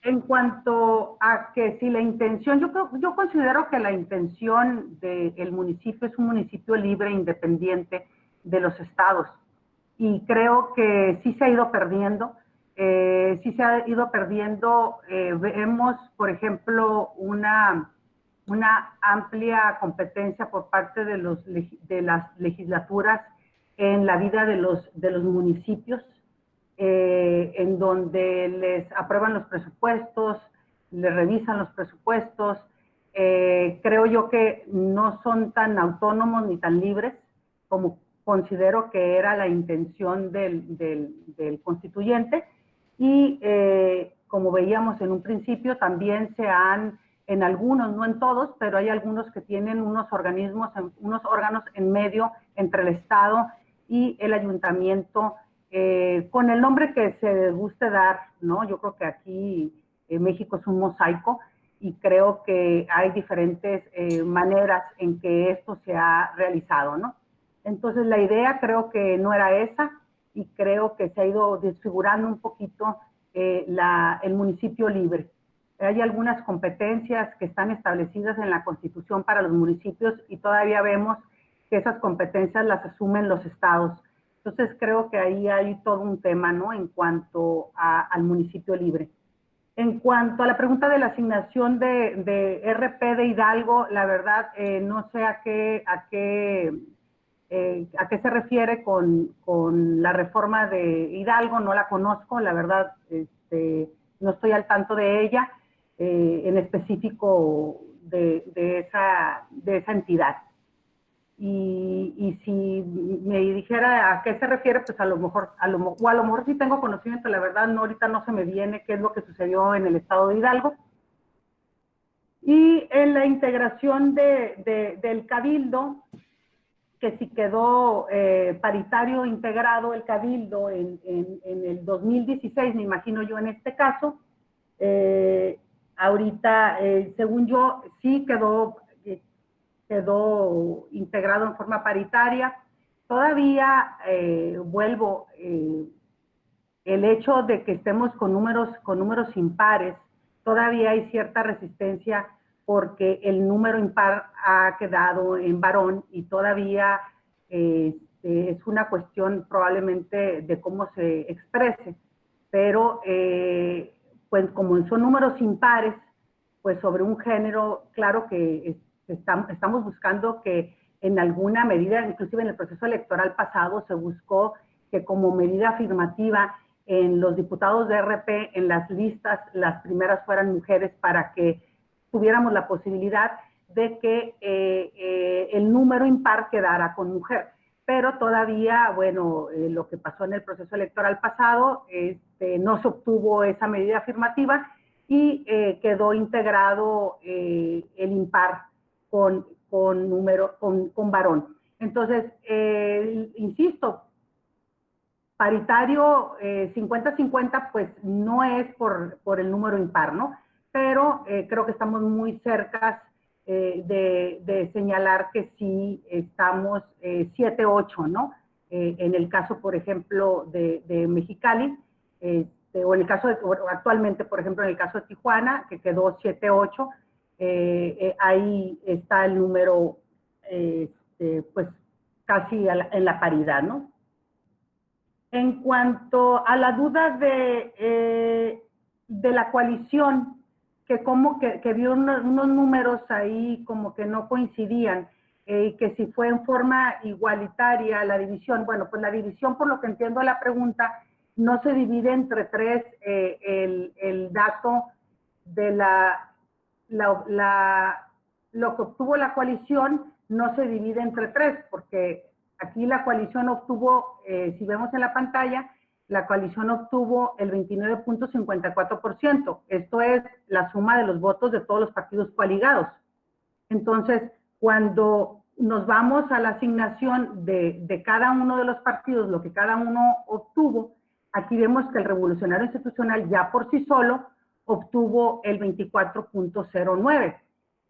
En cuanto a que si la intención, yo considero que la intención del municipio es un municipio libre e independiente de los estados. Y creo que sí se ha ido perdiendo. Vemos, por ejemplo, una amplia competencia por parte de las legislaturas en la vida de los municipios, en donde les aprueban los presupuestos, les revisan los presupuestos. Creo yo que no son tan autónomos ni tan libres como considero que era la intención del constituyente. Y como veíamos en un principio, también en algunos, no en todos, pero hay algunos que tienen unos órganos en medio entre el Estado y el ayuntamiento, con el nombre que se guste dar, ¿no? Yo creo que aquí México es un mosaico y creo que hay diferentes maneras en que esto se ha realizado, ¿no? Entonces la idea creo que no era esa y creo que se ha ido desfigurando un poquito el municipio libre. Hay algunas competencias que están establecidas en la Constitución para los municipios y todavía vemos que esas competencias las asumen los estados. Entonces creo que ahí hay todo un tema, ¿no? En cuanto al municipio libre. En cuanto a la pregunta de la asignación de RP de Hidalgo, la verdad no sé a qué se refiere con la reforma de Hidalgo, no la conozco, la verdad no estoy al tanto de ella, en específico de esa entidad. Y si me dijera a qué se refiere, pues a lo mejor sí tengo conocimiento, la verdad ahorita no se me viene qué es lo que sucedió en el estado de Hidalgo. Y en la integración del cabildo, que si quedó paritario integrado el Cabildo en el 2016, me imagino yo en este caso. Ahorita, según yo, sí quedó integrado en forma paritaria. Todavía, vuelvo, el hecho de que estemos con números impares, todavía hay cierta resistencia porque el número impar ha quedado en varón y todavía es una cuestión probablemente de cómo se exprese, pero pues como son números impares, pues sobre un género, claro que estamos buscando que en alguna medida, inclusive en el proceso electoral pasado, se buscó que como medida afirmativa en los diputados de RP, en las listas, las primeras fueran mujeres para que tuviéramos la posibilidad de que el número impar quedara con mujer. Pero todavía, bueno, lo que pasó en el proceso electoral pasado, no se obtuvo esa medida afirmativa y quedó integrado el impar con varón. Entonces, insisto, paritario 50-50, pues no es por el número impar, ¿no? Pero creo que estamos muy cerca de señalar que sí estamos 7-8, ¿no? En el caso, por ejemplo, de Mexicali, o en el caso actualmente, por ejemplo, en el caso de Tijuana, que quedó 7-8, ahí está el número, pues casi en la paridad, ¿no? En cuanto a la duda de la coalición, que vio unos números ahí como que no coincidían, y que si fue en forma igualitaria la división, bueno, pues la división, por lo que entiendo la pregunta, no se divide entre tres el dato de lo que obtuvo la coalición, no se divide entre tres, porque aquí la coalición obtuvo, si vemos en la pantalla, la coalición obtuvo el 29.54%. Esto es la suma de los votos de todos los partidos coaligados. Entonces, cuando nos vamos a la asignación de cada uno de los partidos, lo que cada uno obtuvo, aquí vemos que el Revolucionario Institucional ya por sí solo obtuvo el 24.09.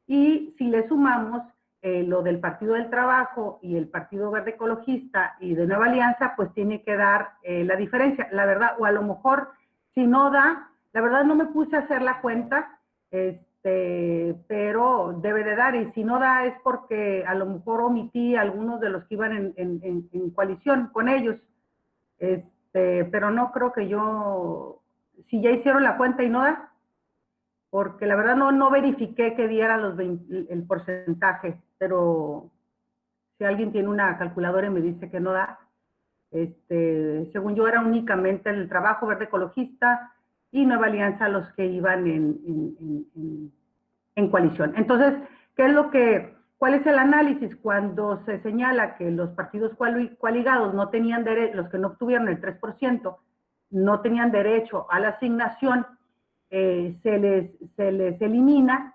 Y si le sumamos lo del Partido del Trabajo y el Partido Verde Ecologista y de Nueva Alianza, pues tiene que dar la diferencia, la verdad, o a lo mejor si no da, la verdad no me puse a hacer la cuenta, pero debe de dar, y si no da es porque a lo mejor omití a algunos de los que iban en coalición con ellos, pero no creo que yo, si ya hicieron la cuenta y no da, porque la verdad no verifiqué que diera el porcentaje, pero si alguien tiene una calculadora y me dice que no da, según yo era únicamente el Trabajo Verde Ecologista y Nueva Alianza los que iban en coalición. Entonces, ¿cuál es el análisis? Cuando se señala que los partidos coaligados no tenían derecho, los que no obtuvieron el 3%, no tenían derecho a la asignación, se les elimina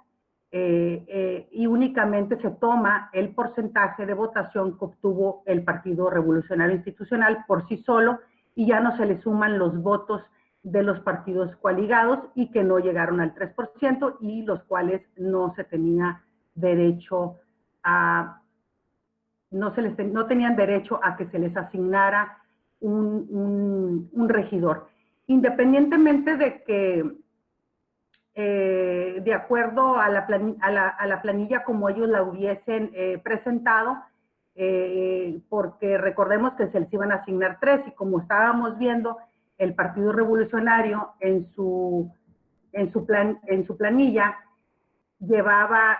y únicamente se toma el porcentaje de votación que obtuvo el Partido Revolucionario Institucional por sí solo y ya no se le suman los votos de los partidos coaligados y que no llegaron al 3% y los cuales no se tenía derecho a, no tenían derecho a que se les asignara un regidor. Independientemente de que de acuerdo a la planilla como ellos la hubiesen presentado, porque recordemos que se les iban a asignar 3 y como estábamos viendo, el Partido Revolucionario en su planilla llevaba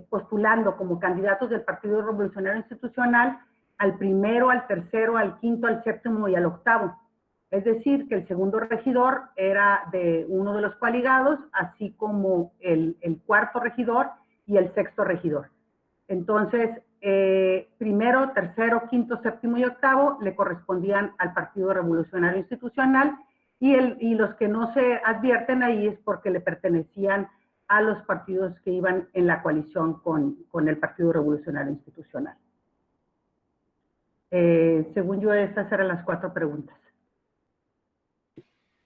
postulando como candidatos del Partido Revolucionario Institucional al primero, al tercero, al quinto, al séptimo y al octavo. Es decir, que el segundo regidor era de uno de los coaligados, así como el cuarto regidor y el sexto regidor. Entonces, primero, tercero, quinto, séptimo y octavo le correspondían al Partido Revolucionario Institucional y los que no se advierten ahí es porque le pertenecían a los partidos que iban en la coalición con el Partido Revolucionario Institucional. Según yo, estas eran las 4 preguntas.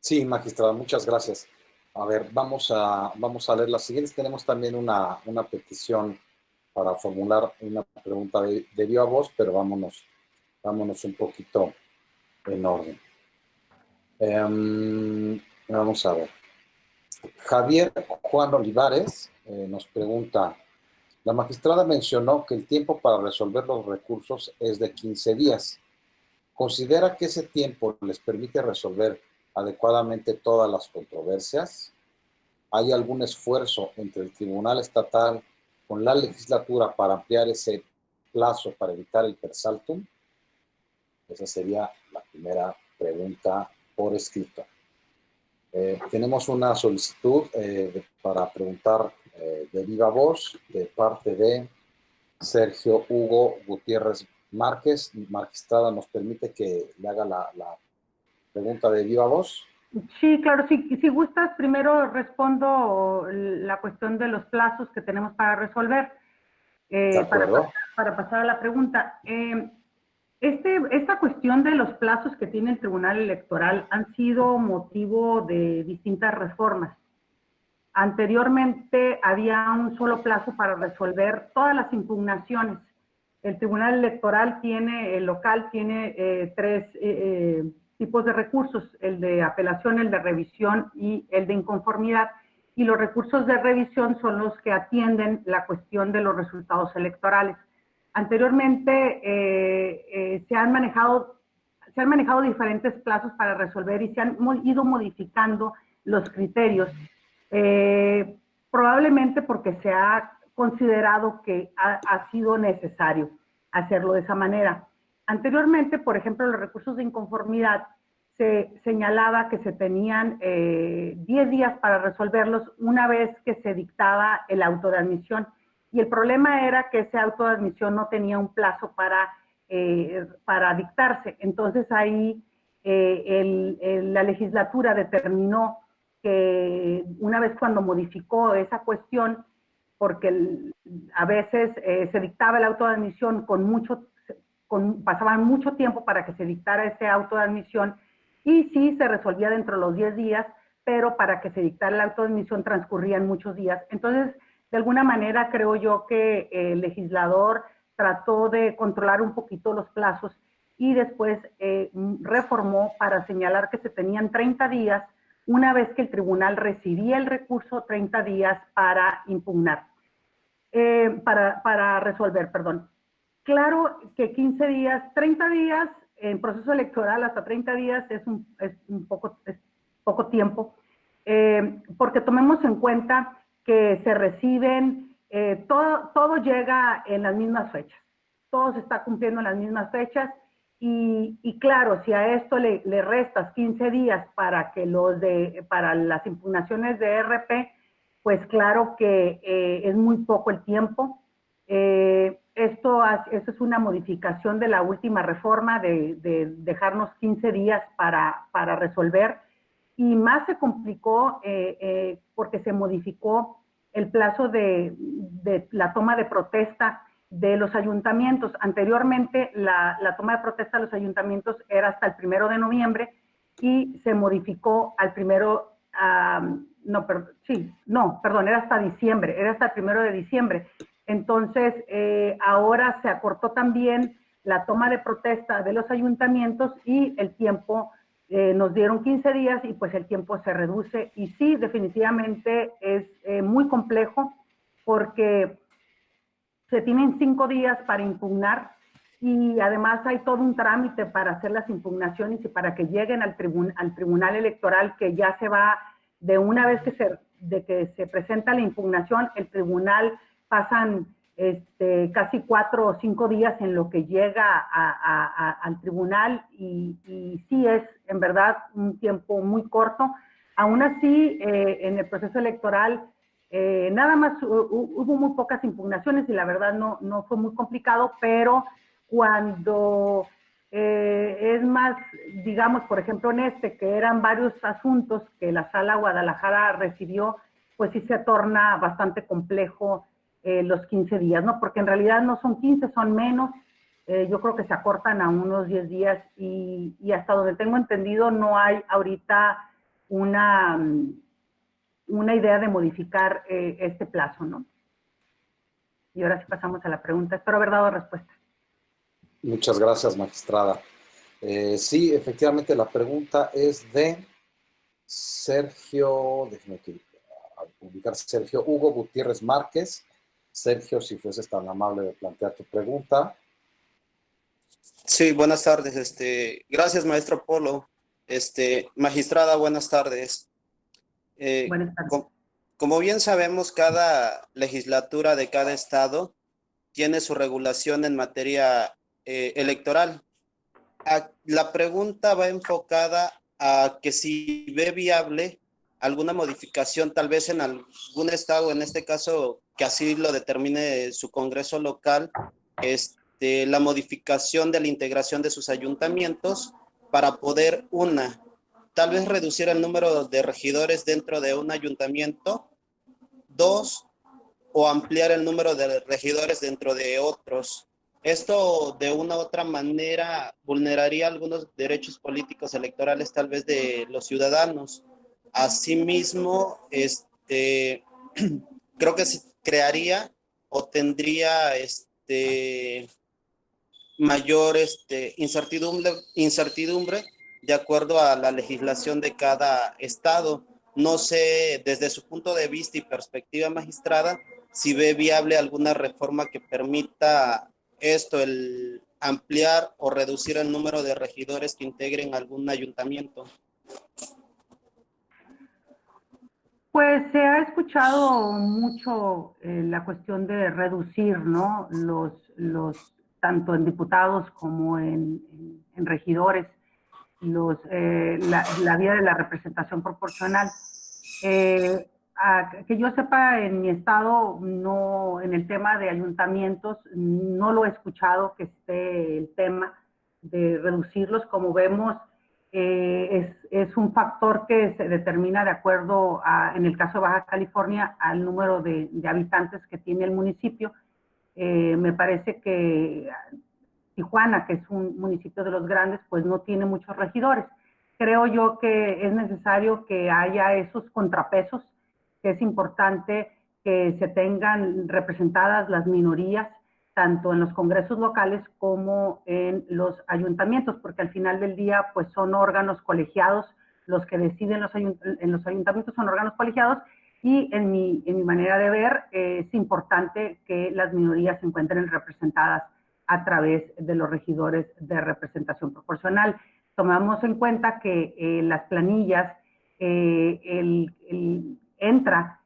Sí, magistrada, muchas gracias. A ver, vamos a leer las siguientes. Tenemos también una petición para formular una pregunta de viva voz, pero vámonos un poquito en orden. Vamos a ver. Javier Juan Olivares nos pregunta, la magistrada mencionó que el tiempo para resolver los recursos es de 15 días. ¿Considera que ese tiempo les permite resolver adecuadamente todas las controversias? ¿Hay algún esfuerzo entre el Tribunal Estatal con la legislatura para ampliar ese plazo para evitar el per saltum? Esa sería la primera pregunta por escrito. Tenemos una solicitud para preguntar de viva voz de parte de Sergio Hugo Gutiérrez Márquez. Magistrada, ¿nos permite que le haga la pregunta de viva voz? Sí, claro, si gustas, primero respondo la cuestión de los plazos que tenemos para resolver, para pasar a la pregunta. Esta cuestión de los plazos que tiene el Tribunal Electoral han sido motivo de distintas reformas. Anteriormente había un solo plazo para resolver todas las impugnaciones. El Tribunal Electoral el local tiene 3 tipos de recursos, el de apelación, el de revisión y el de inconformidad. Y los recursos de revisión son los que atienden la cuestión de los resultados electorales. Anteriormente se han manejado diferentes plazos para resolver y se han ido modificando los criterios, probablemente porque se ha considerado que ha sido necesario hacerlo de esa manera. Anteriormente, por ejemplo, los recursos de inconformidad se señalaba que se tenían 10 días para resolverlos una vez que se dictaba el auto de admisión. Y el problema era que ese auto de admisión no tenía un plazo para dictarse. Entonces ahí la legislatura determinó que una vez cuando modificó esa cuestión, porque a veces se dictaba el auto de admisión pasaban mucho tiempo para que se dictara ese auto de admisión y sí se resolvía dentro de los 10 días, pero para que se dictara el auto de admisión transcurrían muchos días. Entonces, de alguna manera creo yo que el legislador trató de controlar un poquito los plazos y después reformó para señalar que se tenían 30 días una vez que el tribunal recibía el recurso, 30 días para impugnar, para resolver, perdón. Claro que 15 días, 30 días en proceso electoral, hasta 30 días es poco tiempo, porque tomemos en cuenta que se reciben, todo llega en las mismas fechas, todo se está cumpliendo en las mismas fechas y claro, si a esto le restas 15 días para las impugnaciones de RP, pues claro que es muy poco el tiempo. Esto es una modificación de la última reforma de dejarnos 15 días para resolver y más se complicó porque se modificó el plazo de la toma de protesta de los ayuntamientos. Anteriormente la toma de protesta de los ayuntamientos era hasta el 1 de noviembre y se modificó al era hasta diciembre, era hasta el 1 de diciembre. Entonces, ahora se acortó también la toma de protesta de los ayuntamientos y el tiempo, nos dieron 15 días y pues el tiempo se reduce. Y sí, definitivamente es muy complejo porque se tienen 5 días para impugnar y además hay todo un trámite para hacer las impugnaciones y para que lleguen al tribunal electoral, que ya se va de una vez que se presenta la impugnación, el tribunal pasan casi 4 o 5 días en lo que llega al tribunal y sí es en verdad un tiempo muy corto. Aún así, en el proceso electoral nada más hubo muy pocas impugnaciones y la verdad no fue muy complicado, pero cuando es más, digamos, por ejemplo que eran varios asuntos que la Sala Guadalajara recibió, pues sí se torna bastante complejo los 15 días, ¿no? Porque en realidad no son 15, son menos, yo creo que se acortan a unos 10 días y hasta donde tengo entendido no hay ahorita una idea de modificar este plazo, ¿no? Y ahora sí pasamos a la pregunta. Espero haber dado respuesta. Muchas gracias, magistrada. Sí, efectivamente, la pregunta es de Sergio, déjeme ubicar, Sergio Hugo Gutiérrez Márquez. Sergio, si fueses tan amable de plantear tu pregunta. Sí, buenas tardes. Gracias, maestro Polo. Magistrada, buenas tardes. Buenas tardes. Como bien sabemos, cada legislatura de cada estado tiene su regulación en materia electoral. La pregunta va enfocada a que si ve viable alguna modificación, tal vez en algún estado, en este caso, que así lo determine su Congreso local, la modificación de la integración de sus ayuntamientos para poder, tal vez reducir el número de regidores dentro de un ayuntamiento, 2, o ampliar el número de regidores dentro de otros. Esto de una u otra manera vulneraría algunos derechos políticos electorales tal vez de los ciudadanos. Asimismo, creo que se crearía o tendría mayor incertidumbre de acuerdo a la legislación de cada estado. No sé, desde su punto de vista y perspectiva, magistrada, si ve viable alguna reforma que permita el ampliar o reducir el número de regidores que integren algún ayuntamiento. Pues se ha escuchado mucho la cuestión de reducir, ¿no? Tanto en diputados como en regidores, la vía de la representación proporcional. Que yo sepa, en mi estado, no, en el tema de ayuntamientos, no lo he escuchado que esté el tema de reducirlos. Como vemos, es un factor que se determina de acuerdo en el caso de Baja California, al número de habitantes que tiene el municipio. Me parece que Tijuana, que es un municipio de los grandes, pues no tiene muchos regidores. Creo yo que es necesario que haya esos contrapesos, que es importante que se tengan representadas las minorías, tanto en los congresos locales como en los ayuntamientos, porque al final del día pues son órganos colegiados, los que deciden en los ayuntamientos son órganos colegiados, y en mi manera de ver es importante que las minorías se encuentren representadas a través de los regidores de representación proporcional. Tomamos en cuenta que las planillas, entra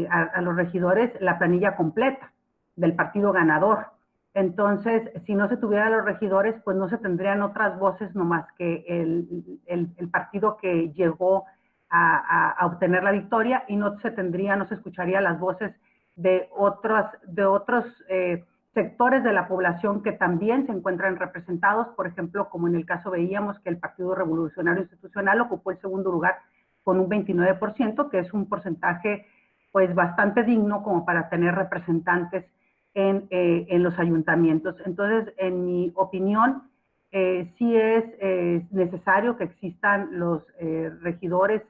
a los regidores la planilla completa del partido ganador. Entonces, si no se tuviera los regidores, pues no se tendrían otras voces nomás que el partido que llegó a obtener la victoria, y no se escucharía las voces de otros sectores de la población que también se encuentran representados, por ejemplo, como en el caso veíamos que el Partido Revolucionario Institucional ocupó el segundo lugar con un 29%, que es un porcentaje pues bastante digno como para tener representantes en los ayuntamientos. Entonces, en mi opinión, sí es necesario que existan los regidores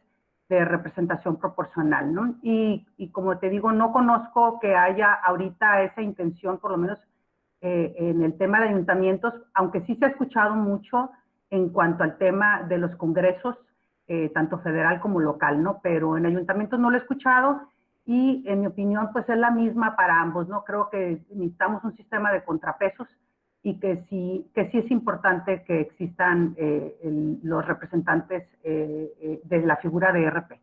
de representación proporcional, ¿no? Y como te digo, no conozco que haya ahorita esa intención, por lo menos en el tema de ayuntamientos, aunque sí se ha escuchado mucho en cuanto al tema de los congresos, tanto federal como local, ¿no? Pero en ayuntamientos no lo he escuchado, y en mi opinión, pues es la misma para ambos, ¿no? Creo que necesitamos un sistema de contrapesos, y que sí es importante que existan los representantes de la figura de RP.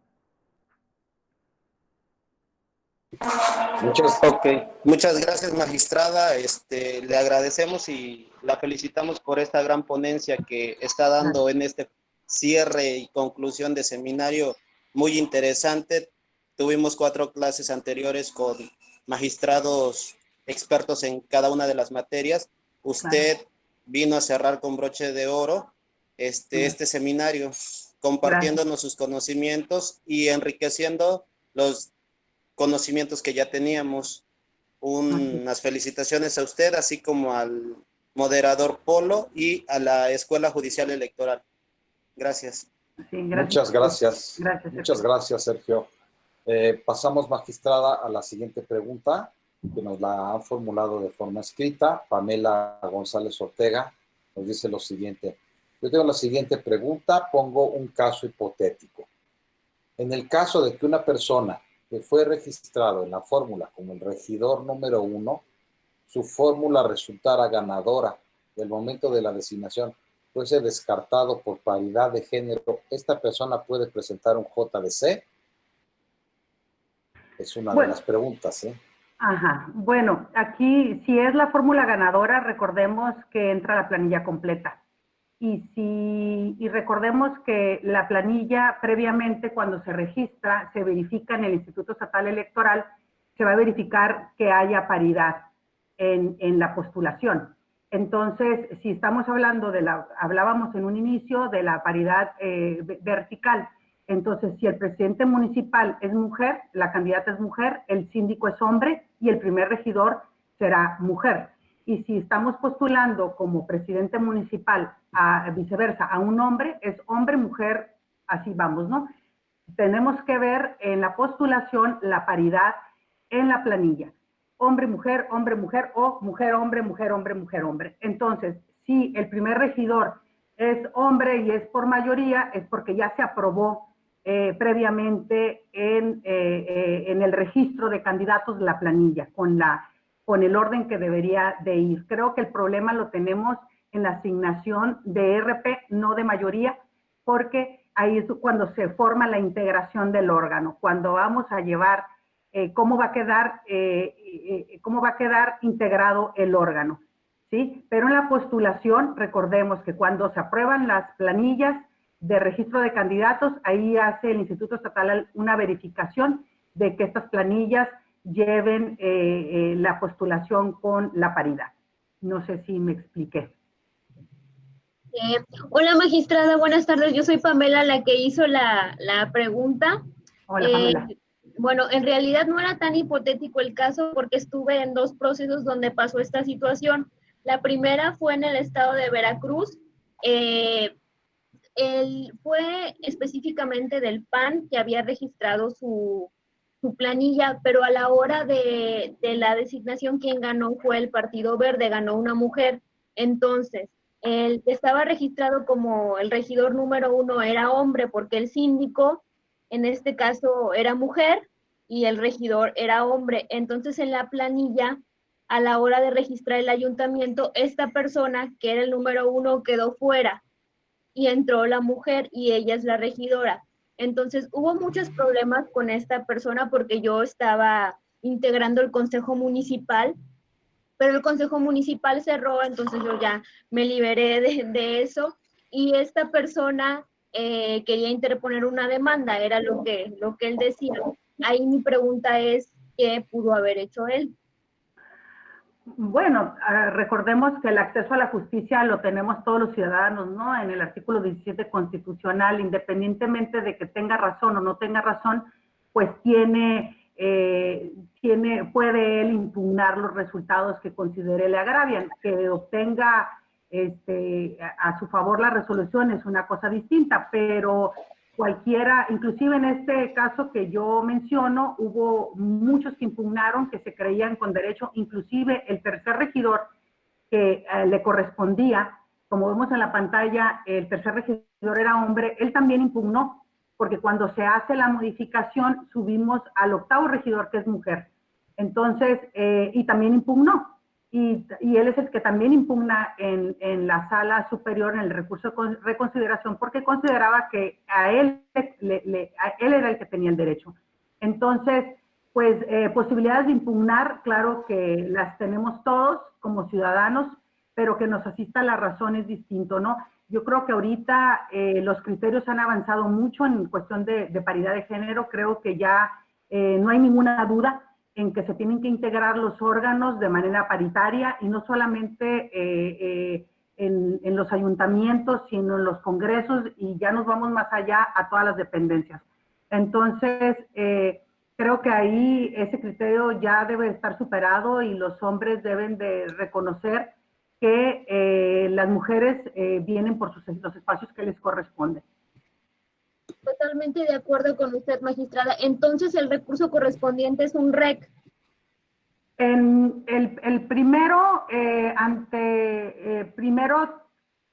Muchas gracias, magistrada. Le agradecemos y la felicitamos por esta gran ponencia que está dando en este cierre y conclusión de seminario muy interesante. Tuvimos 4 clases anteriores con magistrados expertos en cada una de las materias. Usted vino a cerrar con broche de oro este seminario, compartiéndonos sus conocimientos y enriqueciendo los conocimientos que ya teníamos. Unas felicitaciones a usted, así como al moderador Polo y a la Escuela Judicial Electoral. Gracias. Sí, gracias. Muchas gracias. Gracias, Muchas gracias, Sergio. Pasamos, magistrada, a la siguiente pregunta, que nos la han formulado de forma escrita. Pamela González Ortega nos dice lo siguiente. Yo tengo la siguiente pregunta, pongo un caso hipotético. En el caso de que una persona que fue registrado en la fórmula como el regidor número 1, su fórmula resultara ganadora del momento de la designación, fuese descartado por paridad de género, ¿esta persona puede presentar un JDC? Es una de las preguntas, ¿eh? Ajá. Bueno, aquí, si es la fórmula ganadora, recordemos que entra la planilla completa. Y recordemos que la planilla previamente, cuando se registra, se verifica en el Instituto Estatal Electoral, se va a verificar que haya paridad en la postulación. Entonces, si estamos hablando hablábamos en un inicio de la paridad vertical. Entonces, si el presidente municipal es mujer, la candidata es mujer, el síndico es hombre y el primer regidor será mujer. Y si estamos postulando como presidente municipal, viceversa, a un hombre, es hombre, mujer, así vamos, ¿no? Tenemos que ver en la postulación la paridad en la planilla. Hombre, mujer, o mujer, hombre, mujer, hombre, mujer, hombre. Entonces, si el primer regidor es hombre y es por mayoría, es porque ya se aprobó previamente en el registro de candidatos de la planilla, con el orden que debería de ir. Creo que el problema lo tenemos en la asignación de RP, no de mayoría, porque ahí es cuando se forma la integración del órgano, cuando vamos a llevar cómo va a quedar integrado el órgano, ¿sí? Pero en la postulación, recordemos que cuando se aprueban las planillas de registro de candidatos, ahí hace el Instituto Estatal una verificación de que estas planillas lleven la postulación con la paridad. No sé si me expliqué. Hola, magistrada, buenas tardes. Yo soy Pamela, la que hizo la pregunta. Hola, Pamela. Bueno, en realidad no era tan hipotético el caso porque estuve en 2 procesos donde pasó esta situación. La primera fue en el estado de Veracruz. Fue específicamente del PAN que había registrado su planilla, pero a la hora de la designación, quien ganó fue el Partido Verde, ganó una mujer. Entonces, el que estaba registrado como el regidor número 1 era hombre, porque el síndico, en este caso, era mujer y el regidor era hombre. Entonces, en la planilla, a la hora de registrar el ayuntamiento, esta persona, que era el número 1, quedó fuera y entró la mujer y ella es la regidora. Entonces, hubo muchos problemas con esta persona porque yo estaba integrando el consejo municipal, pero el consejo municipal cerró, entonces yo ya me liberé de eso y esta persona quería interponer una demanda, era lo que él decía. Ahí mi pregunta es, ¿qué pudo haber hecho él? Bueno, recordemos que el acceso a la justicia lo tenemos todos los ciudadanos, ¿no? En el artículo 17 constitucional, independientemente de que tenga razón o no tenga razón, pues puede él impugnar los resultados que considere le agravian. Que obtenga a su favor la resolución es una cosa distinta, pero cualquiera, inclusive en este caso que yo menciono, hubo muchos que impugnaron, que se creían con derecho, inclusive el tercer regidor que le correspondía, como vemos en la pantalla, el tercer regidor era hombre, él también impugnó, porque cuando se hace la modificación subimos al octavo regidor, que es mujer. Entonces, y también impugnó. Y él es el que también impugna en la sala superior, en el recurso de reconsideración, porque consideraba que a él era el que tenía el derecho. Entonces, pues posibilidades de impugnar, claro que las tenemos todos como ciudadanos, pero que nos asista la razón es distinto, ¿no? Yo creo que ahorita los criterios han avanzado mucho en cuestión de paridad de género. Creo que ya no hay ninguna duda en que se tienen que integrar los órganos de manera paritaria y no solamente en los ayuntamientos, sino en los congresos, y ya nos vamos más allá a todas las dependencias. Entonces, creo que ahí ese criterio ya debe estar superado y los hombres deben de reconocer que las mujeres vienen por los espacios que les corresponden. Totalmente de acuerdo con usted, magistrada. Entonces, el recurso correspondiente es un REC. En el primero,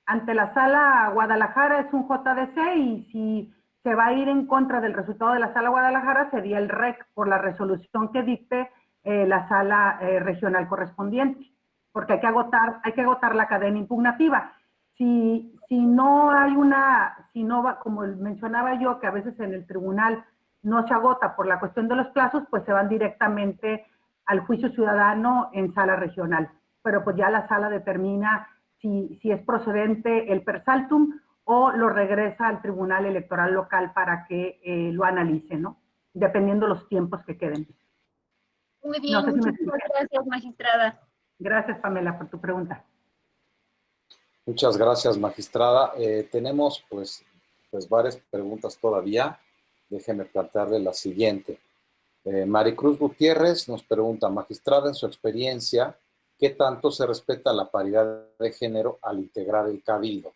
ante la Sala Guadalajara es un JDC, y si se va a ir en contra del resultado de la Sala Guadalajara sería el REC por la resolución que dicte la Sala Regional correspondiente, porque hay que agotar la cadena impugnativa. Si no hay como mencionaba yo, que a veces en el tribunal no se agota por la cuestión de los plazos, pues se van directamente al juicio ciudadano en sala regional. Pero pues ya la sala determina si es procedente el per saltum o lo regresa al tribunal electoral local para que lo analice, ¿no? Dependiendo los tiempos que queden. Muy bien, No sé si muchísimas gracias, magistrada. Gracias, Pamela, por tu pregunta. Muchas gracias, magistrada. Tenemos pues varias preguntas todavía. Déjeme plantearle la siguiente. Maricruz Gutiérrez nos pregunta, magistrada, en su experiencia, ¿qué tanto se respeta la paridad de género al integrar el cabildo?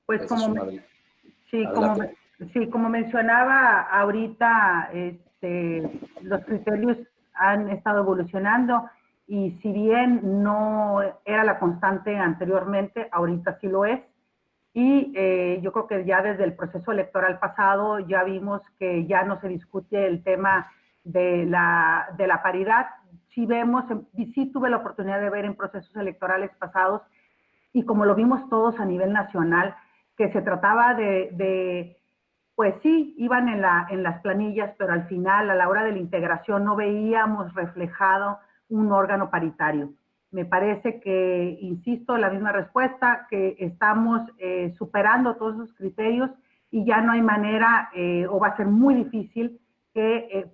Pues como mencionaba ahorita, los criterios han estado evolucionando, y si bien no era la constante anteriormente, ahorita sí lo es. Y yo creo que ya desde el proceso electoral pasado ya vimos que ya no se discute el tema de la paridad. Sí tuve la oportunidad de ver en procesos electorales pasados, y como lo vimos todos a nivel nacional, que se trataba pues sí, iban en las planillas, pero al final, a la hora de la integración, no veíamos reflejado un órgano paritario. Me parece que, insisto, la misma respuesta, que estamos superando todos esos criterios y ya no hay manera, o va a ser muy difícil,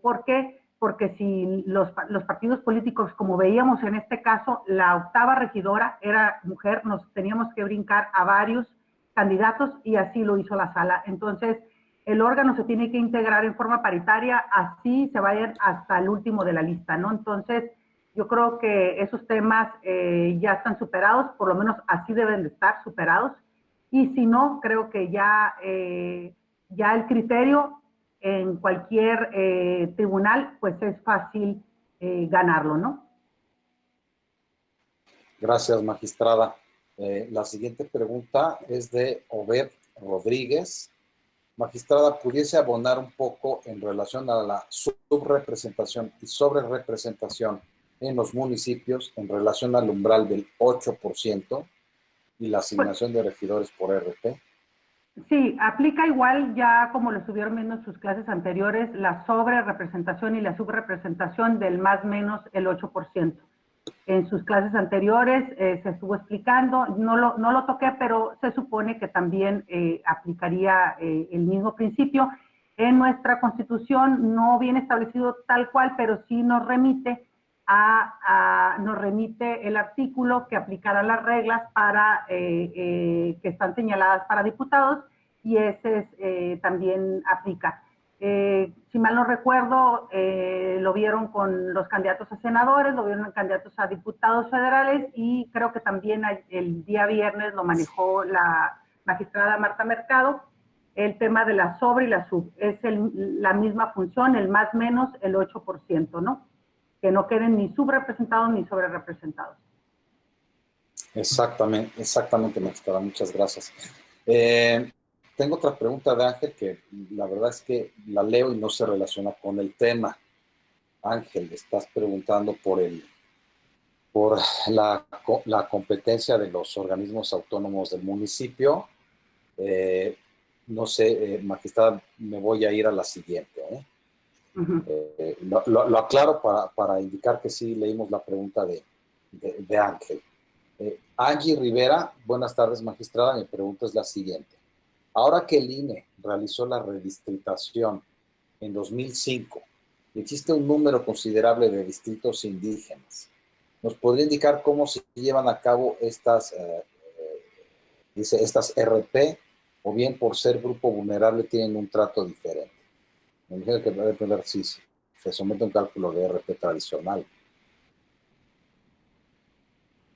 ¿por qué? Porque si los partidos políticos, como veíamos en este caso, la octava regidora era mujer, nos teníamos que brincar a varios candidatos, y así lo hizo la sala. Entonces, el órgano se tiene que integrar en forma paritaria, así se vayan hasta el último de la lista, ¿no? Entonces, yo creo que esos temas ya están superados, por lo menos así deben de estar superados, y si no, creo que ya el criterio en cualquier tribunal, pues es fácil ganarlo, ¿no? Gracias, magistrada. La siguiente pregunta es de Obed Rodríguez. Magistrada, ¿pudiese abonar un poco en relación a la subrepresentación y sobrerepresentación en los municipios en relación al umbral del 8% y la asignación de regidores por RP? Sí, aplica igual, ya como lo estuvieron viendo en sus clases anteriores, la sobrerepresentación y la subrepresentación del más o menos el 8%. En sus clases anteriores se estuvo explicando, no lo toqué, pero se supone que también aplicaría el mismo principio. En nuestra Constitución no viene establecido tal cual, pero sí nos remite el artículo que aplicará las reglas para que están señaladas para diputados, y ese también aplica. Si mal no recuerdo, lo vieron con los candidatos a senadores, lo vieron en candidatos a diputados federales, y creo que también el día viernes lo manejó la magistrada Marta Mercado, el tema de la sobre y la sub. Es la misma función, el más menos el 8%, ¿no? Que no queden ni subrepresentados ni sobrerepresentados. Exactamente, magistrada, muchas gracias. Tengo otra pregunta de Ángel que la verdad es que la leo y no se relaciona con el tema. Ángel, estás preguntando por la competencia de los organismos autónomos del municipio. No sé, magistrada, me voy a ir a la siguiente. Lo aclaro para indicar que sí leímos la pregunta de Ángel. Angie Rivera, buenas tardes, magistrada. Mi pregunta es la siguiente. Ahora que el INE realizó la redistritación en 2005, existe un número considerable de distritos indígenas. ¿Nos podría indicar cómo se llevan a cabo estas RP, o bien por ser grupo vulnerable tienen un trato diferente? Me imagino que debe depender si se somete a un cálculo de RP tradicional.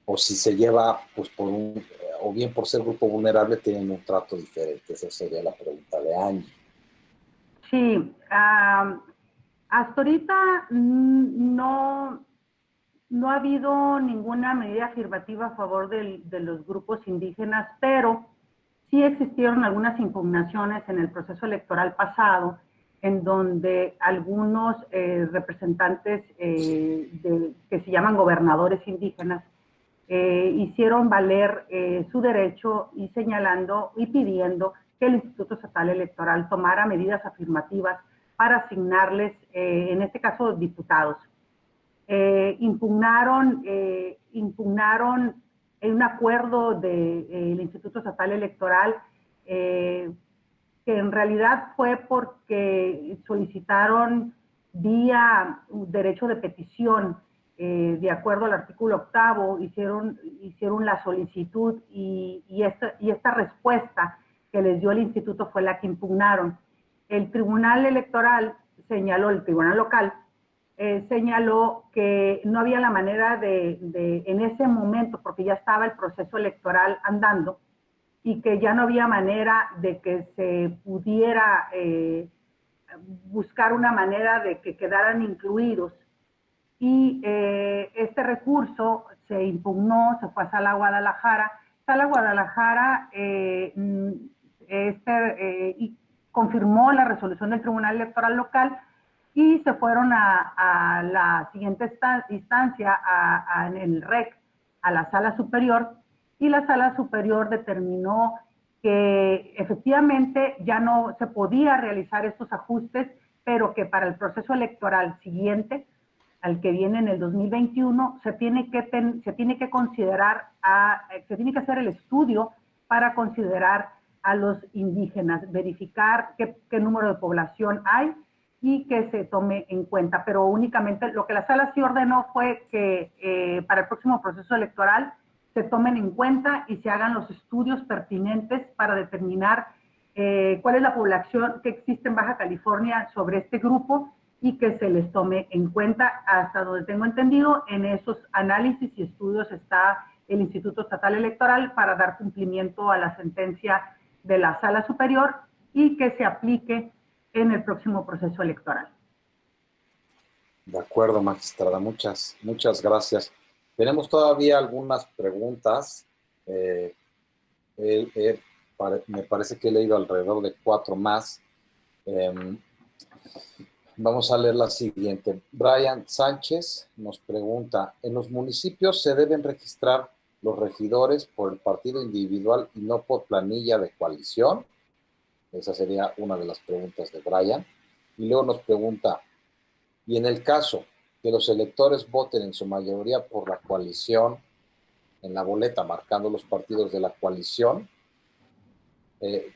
o si se lleva, pues, o bien por ser grupo vulnerable, tienen un trato diferente. Esa sería la pregunta de Angie. Sí, hasta ahorita no ha habido ninguna medida afirmativa a favor de los grupos indígenas, pero sí existieron algunas impugnaciones en el proceso electoral pasado, en donde algunos representantes que se llaman gobernadores indígenas hicieron valer su derecho y señalando y pidiendo que el Instituto Estatal Electoral tomara medidas afirmativas para asignarles, en este caso, diputados. Impugnaron un acuerdo del Instituto Estatal Electoral que en realidad fue porque solicitaron vía derecho de petición, de acuerdo al artículo 8º, hicieron la solicitud y esta respuesta que les dio el instituto fue la que impugnaron. El Tribunal Electoral señaló, el Tribunal Local, señaló que no había la manera en ese momento, porque ya estaba el proceso electoral andando, y que ya no había manera de que se pudiera buscar una manera de que quedaran incluidos. Y este recurso se impugnó, se fue a Sala Guadalajara. Sala Guadalajara y confirmó la resolución del Tribunal Electoral Local, y se fueron a la siguiente instancia, en el REC, a la Sala Superior, y la Sala Superior determinó que efectivamente ya no se podía realizar estos ajustes, pero que para el proceso electoral siguiente, al que viene en el 2021, se tiene que considerar, se tiene que hacer el estudio para considerar a los indígenas, verificar qué número de población hay y que se tome en cuenta. Pero únicamente lo que la sala sí ordenó fue que para el próximo proceso electoral se tomen en cuenta y se hagan los estudios pertinentes para determinar cuál es la población que existe en Baja California sobre este grupo y que se les tome en cuenta. Hasta donde tengo entendido, en esos análisis y estudios está el Instituto Estatal Electoral para dar cumplimiento a la sentencia de la Sala Superior y que se aplique en el próximo proceso electoral. De acuerdo, magistrada. Muchas gracias. Tenemos todavía algunas preguntas. Me parece que he leído alrededor de 4 más. Vamos a leer la siguiente. Brian Sánchez nos pregunta, ¿en los municipios se deben registrar los regidores por el partido individual y no por planilla de coalición? Esa sería una de las preguntas de Brian. Y luego nos pregunta, ¿y en el caso que los electores voten en su mayoría por la coalición, en la boleta marcando los partidos de la coalición,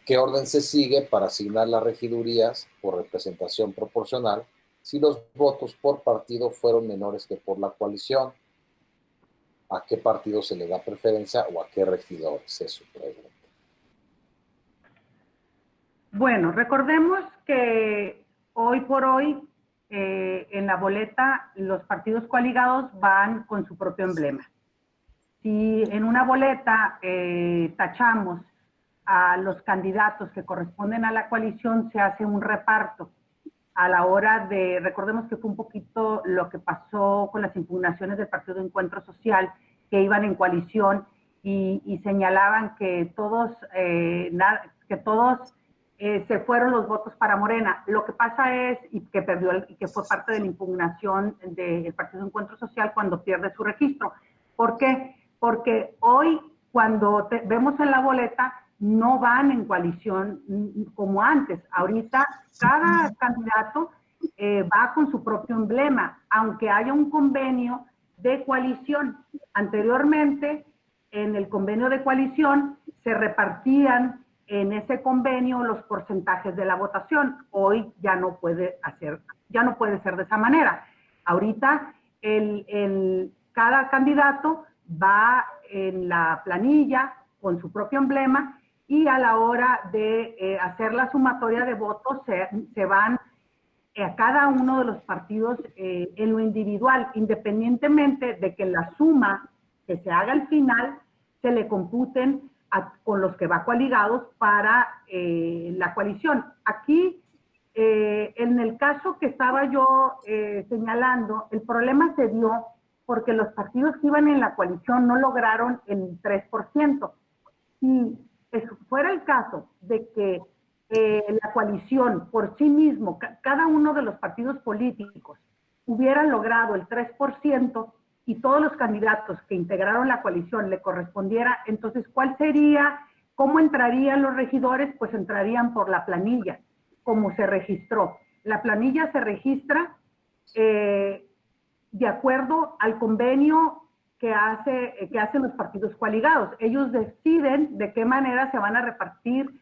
qué orden se sigue para asignar las regidurías por representación proporcional si los votos por partido fueron menores que por la coalición? ¿A qué partido se le da preferencia o a qué regidores? Es su pregunta. Bueno, recordemos que hoy por hoy en la boleta los partidos coaligados van con su propio emblema. Si en una boleta tachamos a los candidatos que corresponden a la coalición, se hace un reparto. A la hora de, recordemos que fue un poquito lo que pasó con las impugnaciones del Partido Encuentro Social, que iban en coalición y señalaban que todos se fueron los votos para Morena. Lo que pasa es, y que perdió, y que fue parte de la impugnación del Partido Encuentro Social cuando pierde su registro. ¿Por qué? Porque hoy, cuando vemos en la boleta, no van en coalición como antes. Ahorita, cada candidato va con su propio emblema, aunque haya un convenio de coalición. Anteriormente, en el convenio de coalición, se repartían en ese convenio los porcentajes de la votación. Hoy ya no puede ser de esa manera. Ahorita cada candidato va en la planilla con su propio emblema y a la hora de hacer la sumatoria de votos se van a cada uno de los partidos en lo individual, independientemente de que la suma que se haga al final se le computen con los que va coaligados para la coalición. Aquí, en el caso que estaba yo señalando, el problema se dio porque los partidos que iban en la coalición no lograron el 3%. Si fuera el caso de que la coalición por sí mismo, cada uno de los partidos políticos hubieran logrado el 3% y todos los candidatos que integraron la coalición le correspondiera, entonces, ¿cuál sería, cómo entrarían los regidores? Pues entrarían por la planilla, como se registró. La planilla se registra de acuerdo al convenio que hacen los partidos coaligados. Ellos deciden de qué manera se van a repartir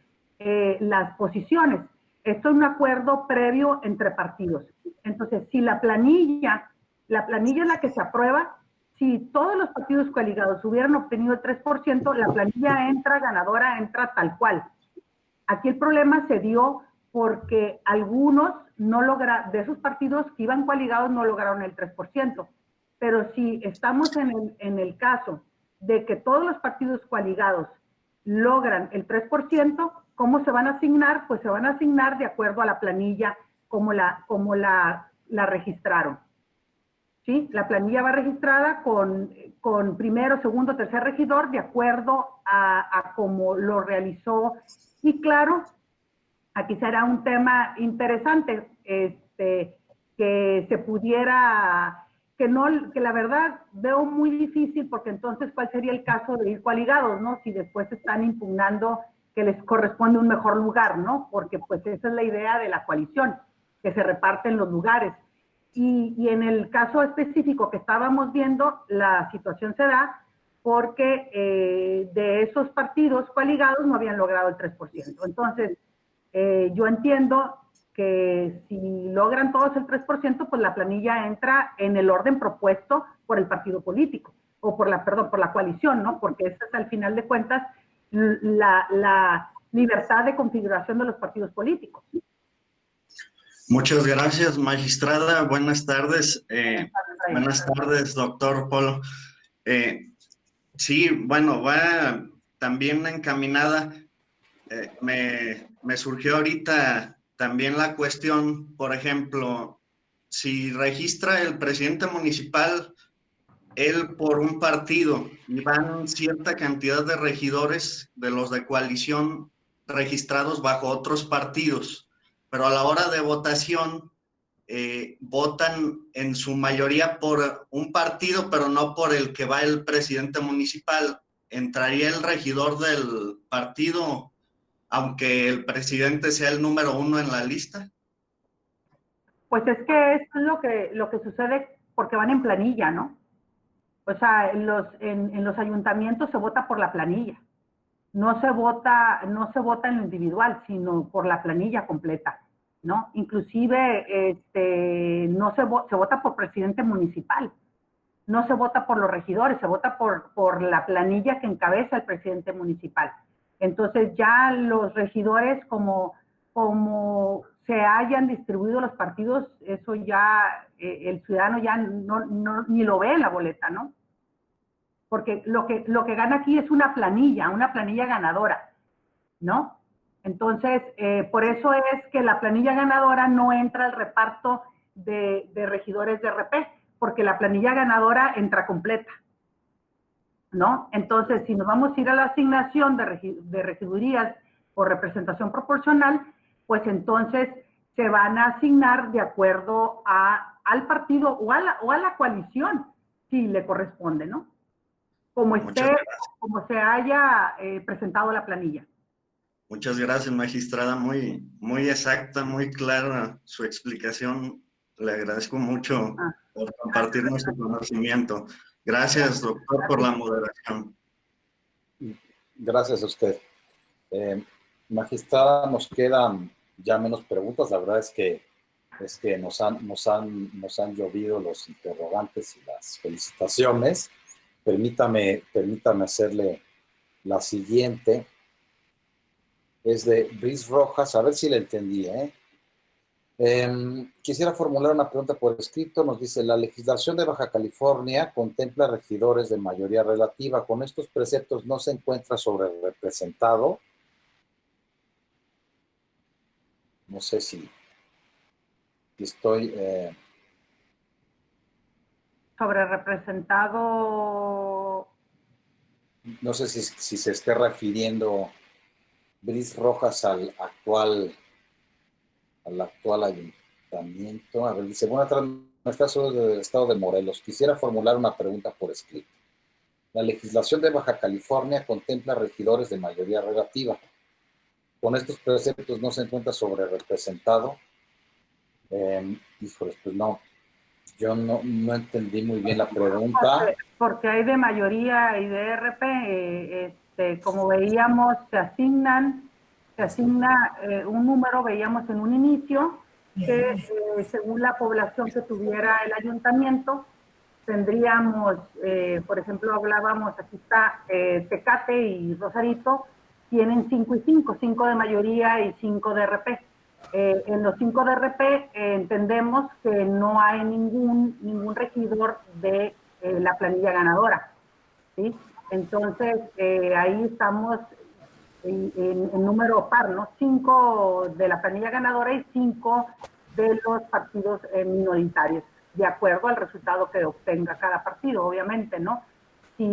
las posiciones. Esto es un acuerdo previo entre partidos. Entonces, si la planilla es la que se aprueba, si todos los partidos coaligados hubieran obtenido el 3%, la planilla entra ganadora, entra tal cual. Aquí el problema se dio porque algunos de esos partidos que iban coaligados no lograron el 3%. Pero si estamos en el caso de que todos los partidos coaligados logran el 3%, ¿cómo se van a asignar? Pues se van a asignar de acuerdo a la planilla como la registraron. ¿Sí? La planilla va registrada con primero, segundo, tercer regidor de acuerdo a cómo lo realizó. Y claro, aquí será un tema interesante, que se pudiera, que la verdad veo muy difícil, porque entonces, ¿cuál sería el caso de ir coaligados, no? Si después están impugnando que les corresponde un mejor lugar, ¿no? Porque pues esa es la idea de la coalición, que se reparten los lugares. Y en el caso específico que estábamos viendo, la situación se da porque de esos partidos coaligados no habían logrado el 3%. Entonces, yo entiendo que si logran todos el 3%, pues la planilla entra en el orden propuesto por el partido político, o por la coalición, ¿no? Porque esa es, al final de cuentas, la libertad de configuración de los partidos políticos. Muchas gracias, magistrada. Buenas tardes. Buenas tardes, doctor Polo. Sí, bueno, va también encaminada. Me surgió ahorita también la cuestión, por ejemplo, si registra el presidente municipal él por un partido y van cierta cantidad de regidores de los de coalición registrados bajo otros partidos, pero a la hora de votación votan en su mayoría por un partido, pero no por el que va el presidente municipal. ¿Entraría el regidor del partido aunque el presidente sea el número 1 en la lista? Pues es que eso es lo que sucede porque van en planilla, ¿no? O sea, en los ayuntamientos se vota por la planilla. No se vota en lo individual, sino por la planilla completa, ¿no? Inclusive se vota por presidente municipal. No se vota por los regidores, se vota por la planilla que encabeza el presidente municipal. Entonces ya los regidores, como se hayan distribuido los partidos, eso ya el ciudadano ya ni lo ve en la boleta, ¿no? Porque lo que gana aquí es una planilla ganadora, ¿no? Entonces, por eso es que la planilla ganadora no entra al reparto de regidores de RP, porque la planilla ganadora entra completa, ¿no? Entonces, si nos vamos a ir a la asignación de regidurías por representación proporcional, pues entonces se van a asignar de acuerdo al partido o a la coalición, si le corresponde, ¿no? Como se haya presentado la planilla. Muchas gracias, magistrada. Muy, muy exacta, muy clara su explicación. Le agradezco mucho por compartirnos su conocimiento. Gracias, doctor, por la moderación. Gracias a usted. Magistrada, nos quedan ya menos preguntas. La verdad es que nos han llovido los interrogantes y las felicitaciones. Permítame hacerle la siguiente. Es de Brice Rojas, a ver si la entendí, Quisiera formular una pregunta por escrito. Nos dice, la legislación de Baja California contempla regidores de mayoría relativa. ¿Con estos preceptos no se encuentra sobre representado? No sé si estoy... Sobre representado. no sé si se esté refiriendo Brice Rojas al actual ayuntamiento. A ver, dice, buenas tardes, no está solo del estado de Morelos. Quisiera formular una pregunta por escrito. La legislación de Baja California contempla regidores de mayoría relativa. Con estos preceptos no se encuentra sobre representado. Híjoles, pues no, yo no entendí muy bien la pregunta. Porque hay de mayoría y de RP, como veíamos, se asigna un número, veíamos en un inicio, que según la población que tuviera el ayuntamiento, tendríamos, por ejemplo, hablábamos, aquí está Tecate y Rosarito, tienen 5 y 5, 5 de mayoría y 5 de RP. En los 5 de RP entendemos que no hay ningún regidor de la planilla ganadora, ¿sí? Entonces, ahí estamos en número par, ¿no? 5 de la planilla ganadora y 5 de los partidos minoritarios, de acuerdo al resultado que obtenga cada partido, obviamente, ¿no? Si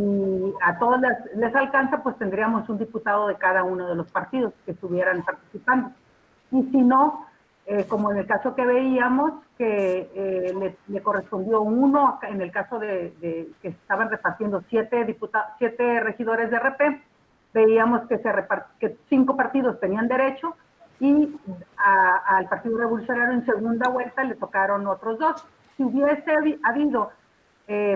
a todos les alcanza, pues tendríamos un diputado de cada uno de los partidos que estuvieran participando. Y si no, como en el caso que veíamos, que le correspondió uno, en el caso de que estaban repartiendo 7 regidores de RP, veíamos que 5 partidos tenían derecho y al Partido Revolucionario en segunda vuelta le tocaron otros 2. Si hubiese habido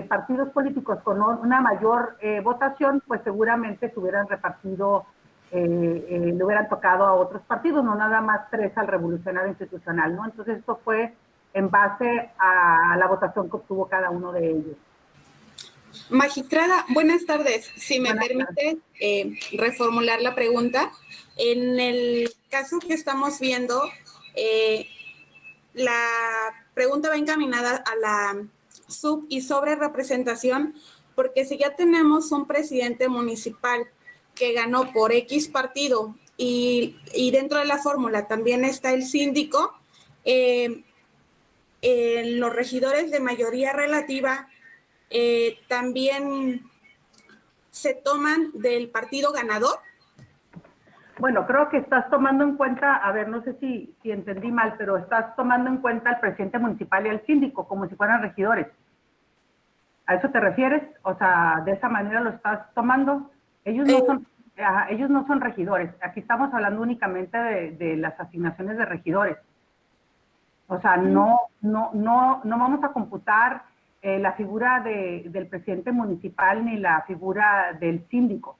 partidos políticos con una mayor votación, pues seguramente se hubieran repartido, le hubieran tocado a otros partidos, no nada más 3 al Revolucionario Institucional, ¿no? Entonces esto fue en base a la votación que obtuvo cada uno de ellos. Magistrada, buenas tardes. Si me permite reformular la pregunta, en el caso que estamos viendo, la pregunta va encaminada a la sub y sobre representación, porque si ya tenemos un presidente municipal que ganó por X partido y dentro de la fórmula también está el síndico, los regidores de mayoría relativa también se toman del partido ganador. Bueno, creo que estás tomando en cuenta, a ver, no sé si entendí mal, pero estás tomando en cuenta al presidente municipal y al síndico como si fueran regidores. ¿A eso te refieres? O sea, ¿de esa manera lo estás tomando? Ellos no son regidores. Aquí estamos hablando únicamente de las asignaciones de regidores. O sea, no vamos a computar la figura del presidente municipal ni la figura del síndico.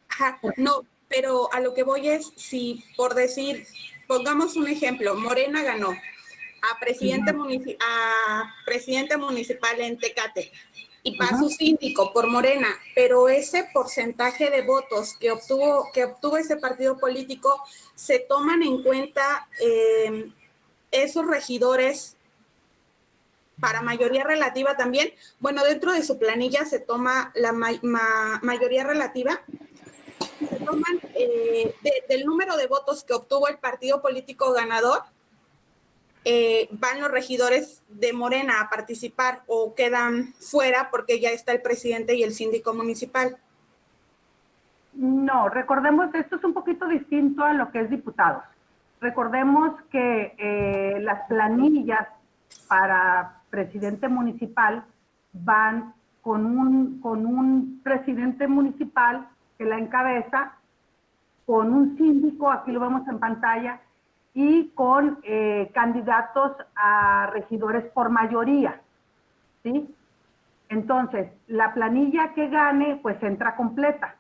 Ajá, no, pero a lo que voy es, si por decir, pongamos un ejemplo, Morena ganó a presidente, presidente municipal en Tecate y va su síndico por Morena, pero ese porcentaje de votos que obtuvo ese partido político, ¿se toman en cuenta esos regidores para mayoría relativa también? Bueno, dentro de su planilla se toma la mayoría relativa. Se toman del número de votos que obtuvo el partido político ganador, van los regidores de Morena a participar o quedan fuera porque ya está el presidente y el síndico municipal. No, recordemos, esto es un poquito distinto a lo que es diputados. Recordemos que las planillas para presidente municipal van con un presidente municipal que la encabeza, con un síndico, aquí lo vemos en pantalla, y con candidatos a regidores por mayoría, ¿sí? Entonces, la planilla que gane, pues entra completa.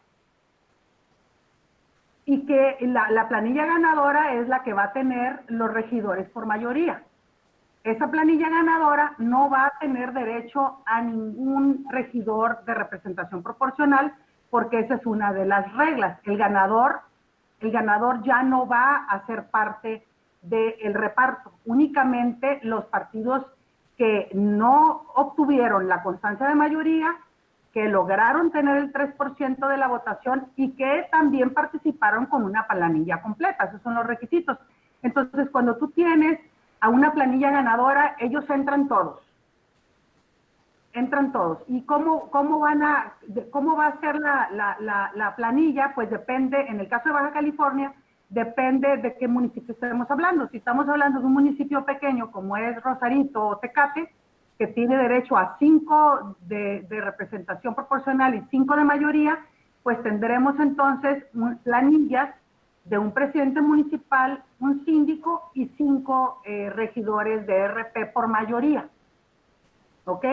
Y que la planilla ganadora es la que va a tener los regidores por mayoría. Esa planilla ganadora no va a tener derecho a ningún regidor de representación proporcional, porque esa es una de las reglas. El ganador ya no va a ser parte del reparto. Únicamente los partidos que no obtuvieron la constancia de mayoría, que lograron tener el 3% de la votación y que también participaron con una planilla completa. Esos son los requisitos. Entonces, cuando tú tienes a una planilla ganadora, ellos entran todos. Entran todos. ¿Y cómo va a ser la planilla? Pues depende, en el caso de Baja California, depende de qué municipio estemos hablando. Si estamos hablando de un municipio pequeño como es Rosarito o Tecate, que tiene derecho a 5 de representación proporcional y 5 de mayoría, pues tendremos entonces planillas de un presidente municipal, un síndico y 5 regidores de RP por mayoría. ¿Ok?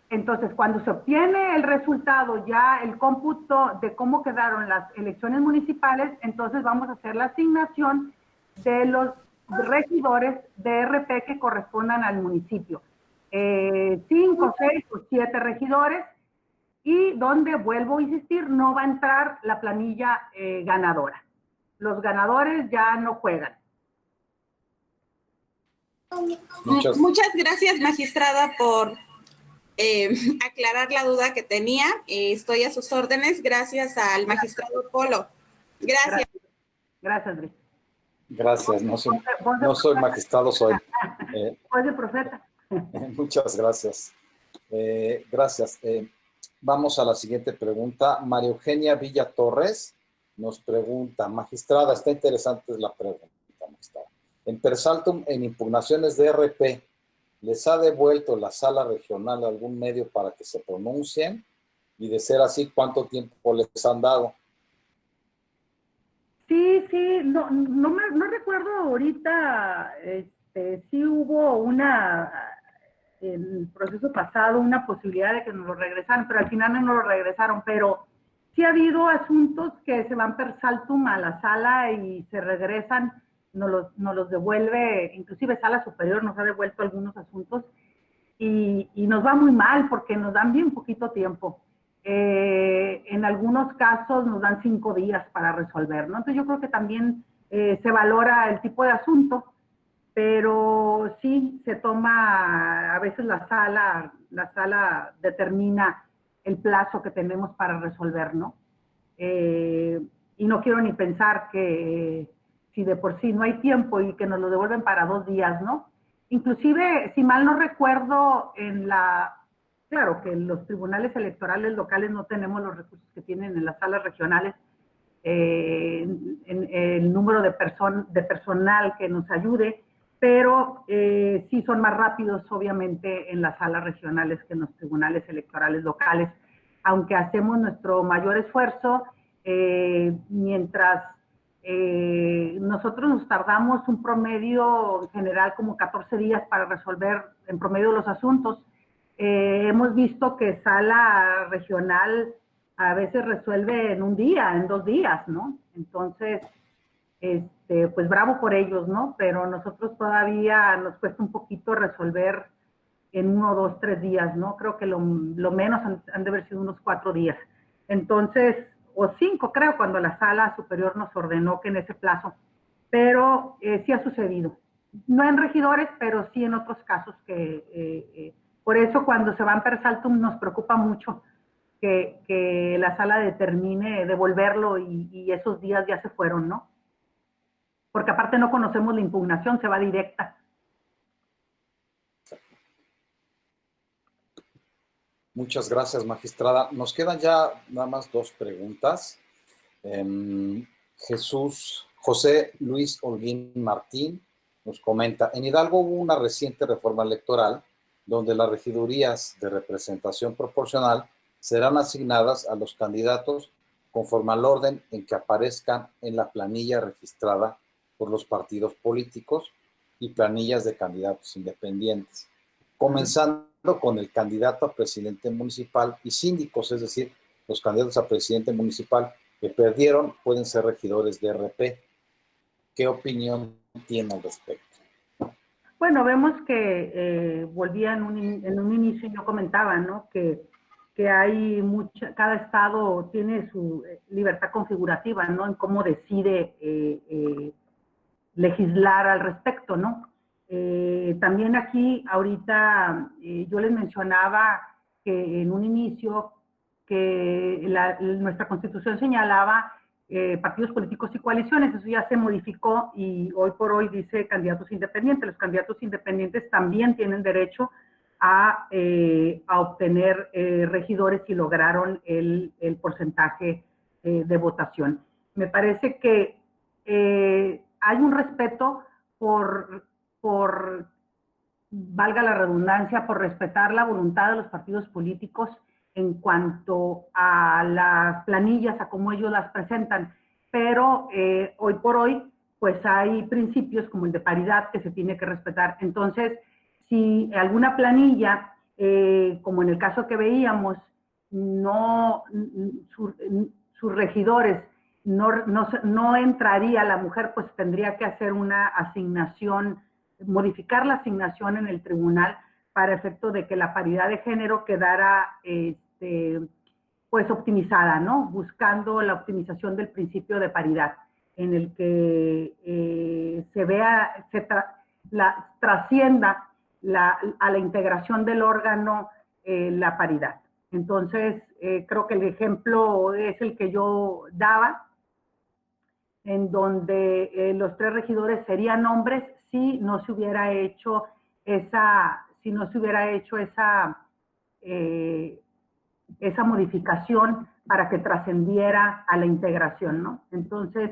Entonces, cuando se obtiene el resultado, ya el cómputo de cómo quedaron las elecciones municipales, entonces vamos a hacer la asignación de los regidores de RP que correspondan al municipio. 5, 6 o 7 regidores, y donde, vuelvo a insistir, no va a entrar la planilla ganadora. Los ganadores ya no juegan. Muchas gracias, magistrada, por aclarar la duda que tenía. Estoy a sus órdenes. Gracias al magistrado Polo. Gracias. Gracias, Luis. Gracias, no soy magistrado, soy. Voz de profeta. Muchas gracias. Gracias. Vamos a la siguiente pregunta. María Eugenia Villa Torres nos pregunta, magistrada, está interesante la pregunta, magistrada. En Persaltum, en impugnaciones de RP, ¿les ha devuelto la sala regional algún medio para que se pronuncien? Y de ser así, ¿cuánto tiempo les han dado? Sí, no recuerdo ahorita, sí hubo el proceso pasado, una posibilidad de que nos lo regresaran, pero al final no nos lo regresaron, pero sí ha habido asuntos que se van per saltum a la sala y se regresan, nos los devuelve, inclusive Sala Superior nos ha devuelto algunos asuntos y nos va muy mal porque nos dan bien poquito tiempo. En algunos casos nos dan 5 días para resolver, ¿no? Entonces yo creo que también se valora el tipo de asunto, pero sí se toma, a veces la sala determina el plazo que tenemos para resolver, ¿no? Y no quiero ni pensar que si de por sí no hay tiempo y que nos lo devuelven para 2 días, ¿no? Inclusive, si mal no recuerdo, claro que en los tribunales electorales locales no tenemos los recursos que tienen en las salas regionales, en el número de personal que nos ayude, pero sí son más rápidos, obviamente, en las salas regionales que en los tribunales electorales locales, aunque hacemos nuestro mayor esfuerzo, mientras nosotros nos tardamos un promedio en general como 14 días para resolver en promedio los asuntos. Hemos visto que sala regional a veces resuelve en 1 día, en 2 días, ¿no? Entonces, pues bravo por ellos, ¿no? Pero nosotros todavía nos cuesta un poquito resolver en 1, 2, 3 días, ¿no? Creo que lo menos han de haber sido unos 4 días. Entonces, o 5 creo, cuando la Sala Superior nos ordenó que en ese plazo, pero sí ha sucedido. No en regidores, pero sí en otros casos que... por eso cuando se van per saltum nos preocupa mucho que la sala determine devolverlo y esos días ya se fueron, ¿no? Porque aparte no conocemos la impugnación, se va directa. Muchas gracias, magistrada. Nos quedan ya nada más 2 preguntas. José Luis Holguín Martín nos comenta, en Hidalgo hubo una reciente reforma electoral donde las regidurías de representación proporcional serán asignadas a los candidatos conforme al orden en que aparezcan en la planilla registrada por los partidos políticos y planillas de candidatos independientes, comenzando con el candidato a presidente municipal y síndicos, es decir, los candidatos a presidente municipal que perdieron pueden ser regidores de RP. ¿Qué opinión tiene al respecto? Bueno, vemos que volvía en un inicio, yo comentaba, ¿no? Que hay cada estado tiene su libertad configurativa, ¿no? En cómo decide legislar al respecto, ¿no? También aquí, ahorita, yo les mencionaba que en un inicio que nuestra Constitución señalaba partidos políticos y coaliciones. Eso ya se modificó y hoy por hoy dice candidatos independientes. Los candidatos independientes también tienen derecho a obtener regidores si lograron el porcentaje de votación. Me parece que hay un respeto por, valga la redundancia, por respetar la voluntad de los partidos políticos en cuanto a las planillas, a cómo ellos las presentan, pero hoy por hoy, pues hay principios como el de paridad que se tiene que respetar. Entonces, si alguna planilla, como en el caso que veíamos, no, sus regidores, no entraría la mujer, pues tendría que hacer una asignación, modificar la asignación en el tribunal para efecto de que la paridad de género quedara pues optimizada, ¿no? Buscando la optimización del principio de paridad, en el que se vea, trascienda a la integración del órgano la paridad. Entonces, creo que el ejemplo es el que yo daba, en donde los 3 regidores serían hombres si no se hubiera hecho esa modificación para que trascendiera a la integración, ¿no? Entonces,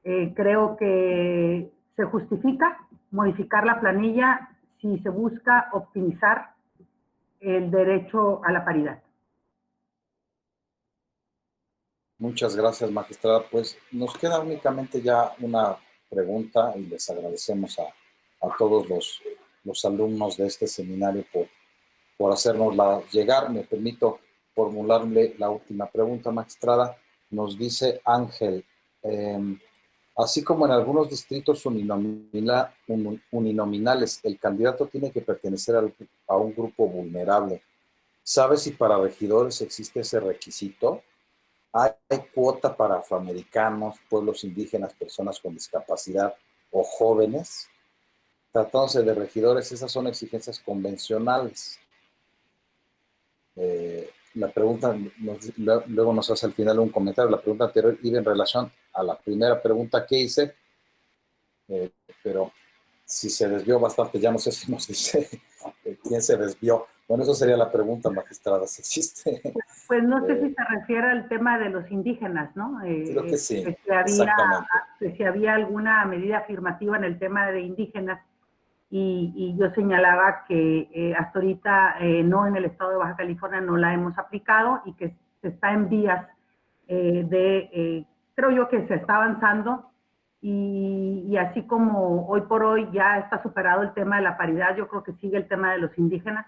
creo que se justifica modificar la planilla si se busca optimizar el derecho a la paridad. Muchas gracias, magistrada. Pues nos queda únicamente ya una pregunta y les agradecemos a todos los alumnos de este seminario por hacérnosla llegar. Me permito formularle la última pregunta, magistrada. Nos dice Ángel, así como en algunos distritos uninominales, el candidato tiene que pertenecer a un grupo vulnerable. ¿Sabe si para regidores existe ese requisito? ¿Hay cuota para afroamericanos, pueblos indígenas, personas con discapacidad o jóvenes? Tratándose de regidores, esas son exigencias convencionales. La pregunta, luego nos hace al final un comentario. La pregunta anterior iba en relación a la primera pregunta que hice, pero si se desvió bastante, ya no sé si nos dice quién se desvió. Bueno, eso sería la pregunta, magistrada, si existe. Pues no sé si se refiere al tema de los indígenas, ¿no? Creo que sí, que si había alguna medida afirmativa en el tema de indígenas, y yo señalaba que hasta ahorita no, en el estado de Baja California no la hemos aplicado y que se está en vías creo yo que se está avanzando, y así como hoy por hoy ya está superado el tema de la paridad, yo creo que sigue el tema de los indígenas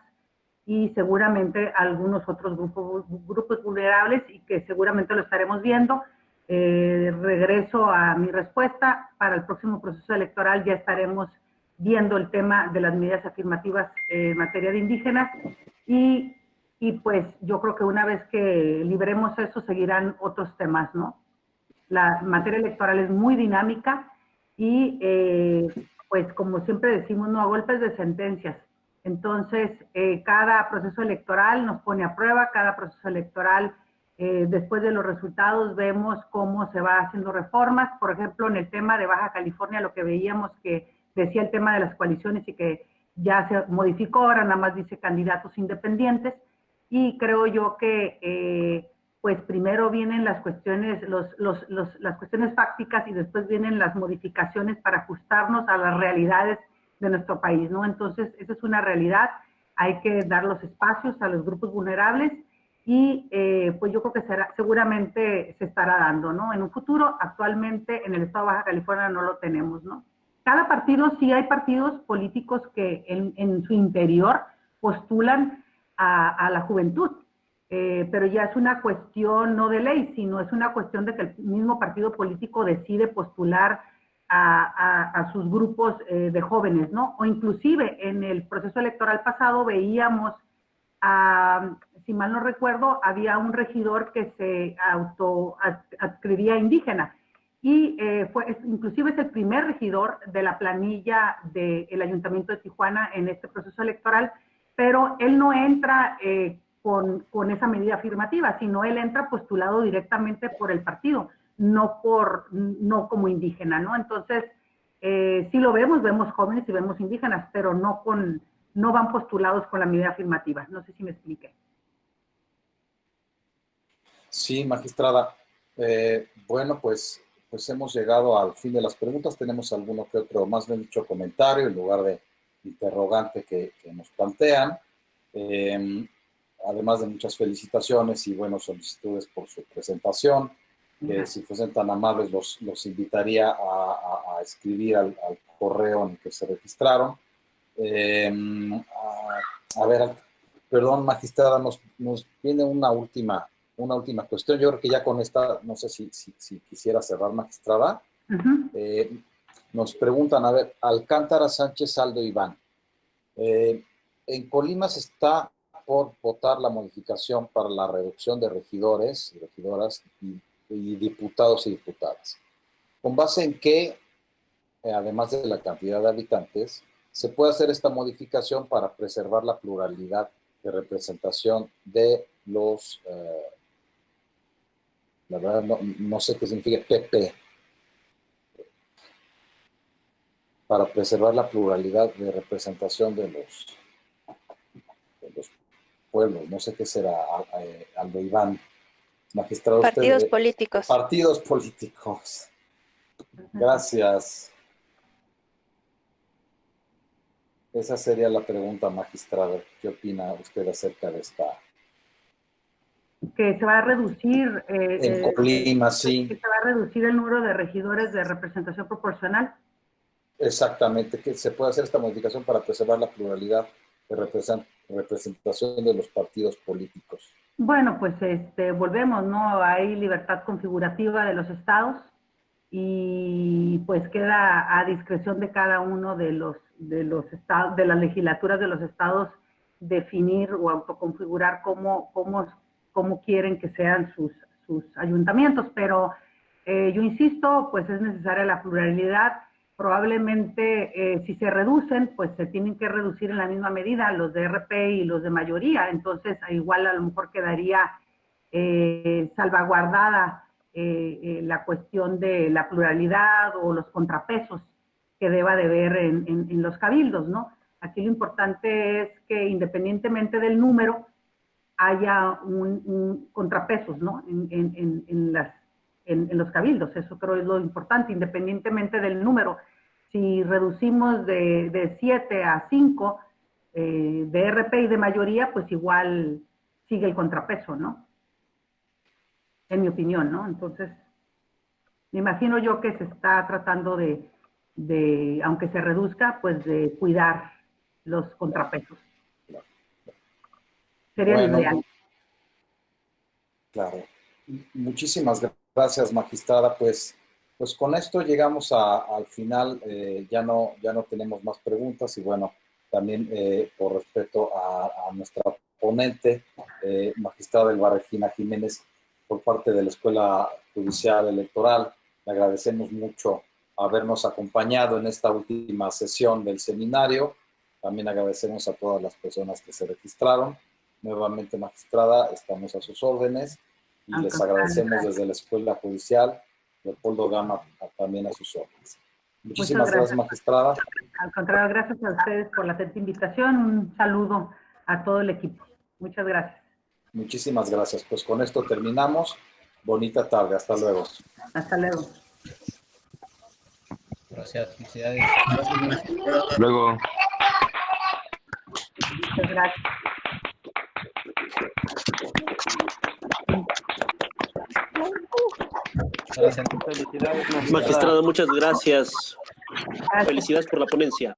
y seguramente algunos otros grupos vulnerables, y que seguramente lo estaremos viendo. Regreso a mi respuesta. Para el próximo proceso electoral ya estaremos viendo el tema de las medidas afirmativas en materia de indígenas, y pues yo creo que una vez que libremos eso, seguirán otros temas, ¿no? La materia electoral es muy dinámica y pues como siempre decimos, no a golpes de sentencias. Entonces, cada proceso electoral nos pone a prueba, cada proceso electoral, después de los resultados, vemos cómo se va haciendo reformas. Por ejemplo, en el tema de Baja California, lo que veíamos que decía el tema de las coaliciones y que ya se modificó, ahora nada más dice candidatos independientes, y creo yo que pues primero vienen las cuestiones, las cuestiones fácticas, y después vienen las modificaciones para ajustarnos a las realidades de nuestro país, ¿no? Entonces, esa es una realidad, hay que dar los espacios a los grupos vulnerables, y pues yo creo que seguramente se estará dando, ¿no? En un futuro. Actualmente en el estado de Baja California no lo tenemos, ¿no? Cada partido, sí hay partidos políticos que en su interior postulan a la juventud, pero ya es una cuestión no de ley, sino es una cuestión de que el mismo partido político decide postular a sus grupos de jóvenes, ¿no? O inclusive en el proceso electoral pasado veíamos, si mal no recuerdo, había un regidor que se autoadscribía indígena, y inclusive es el primer regidor de la planilla del Ayuntamiento de Tijuana en este proceso electoral, pero él no entra con esa medida afirmativa, sino él entra postulado directamente por el partido, no como indígena, ¿no? Entonces, sí lo vemos jóvenes y vemos indígenas, pero no van postulados con la medida afirmativa. No sé si me expliqué. Sí, magistrada. Bueno, pues hemos llegado al fin de las preguntas. Tenemos alguno que otro, más bien dicho, comentario en lugar de interrogante que nos plantean. Además de muchas felicitaciones y, bueno, solicitudes por su presentación. Si fuesen tan amables, los invitaría a escribir al correo en el que se registraron. A ver, perdón, magistrada, nos viene una última cuestión. Yo creo que ya con esta, no sé si quisiera cerrar, magistrada. Nos preguntan, a ver, Alcántara Sánchez Aldo Iván. En Colima se está por votar la modificación para la reducción de regidores y regidoras y diputados y diputadas. ¿Con base en qué, además de la cantidad de habitantes, se puede hacer esta modificación para preservar la pluralidad de representación de los, la verdad no sé qué significa PP, para preservar la pluralidad de representación de los pueblos? No sé qué será, Aldo Iván. Magistrado, partidos usted, políticos. Partidos políticos. Gracias. Esa sería la pregunta, magistrada. ¿Qué opina usted acerca de esta? Que se va a reducir... en Colima, sí. Que se va a reducir el número de regidores de representación proporcional. Exactamente, que se puede hacer esta modificación para preservar la pluralidad de representación de los partidos políticos. Bueno, pues volvemos, ¿no? Hay libertad configurativa de los estados y pues queda a discreción de cada uno de los estados, de las legislaturas de los estados, definir o autoconfigurar cómo quieren que sean sus ayuntamientos, pero yo insisto, pues es necesaria la pluralidad. Probablemente si se reducen, pues se tienen que reducir en la misma medida los de RP y los de mayoría, entonces igual a lo mejor quedaría salvaguardada la cuestión de la pluralidad o los contrapesos que deba de haber en los cabildos, ¿no? Aquí lo importante es que independientemente del número haya un contrapesos, ¿no? En los cabildos, eso creo es lo importante, independientemente del número. Si reducimos de 7 a 5 de RP y de mayoría, pues igual sigue el contrapeso, ¿no? En mi opinión, ¿no? Entonces, me imagino yo que se está tratando de aunque se reduzca, pues de cuidar los contrapesos. Sería lo ideal. Claro. Muchísimas gracias, magistrada. Pues con esto llegamos al final. Ya no tenemos más preguntas y bueno, también por respeto a nuestra ponente, magistrada Elba Regina Jiménez, por parte de la Escuela Judicial Electoral, le agradecemos mucho habernos acompañado en esta última sesión del seminario. También agradecemos a todas las personas que se registraron. Nuevamente, magistrada, estamos a sus órdenes y les agradecemos desde la Escuela Judicial, Leopoldo Gama, también a sus órdenes. Muchísimas gracias, magistrada. Al contrario, gracias a ustedes por la atenta invitación. Un saludo a todo el equipo. Muchas gracias. Muchísimas gracias. Pues con esto terminamos. Bonita tarde. Hasta luego. Hasta luego. Gracias. Felicidades. Luego. Muchas gracias. Felicidades, magistrado, muchas gracias. Felicidades por la ponencia.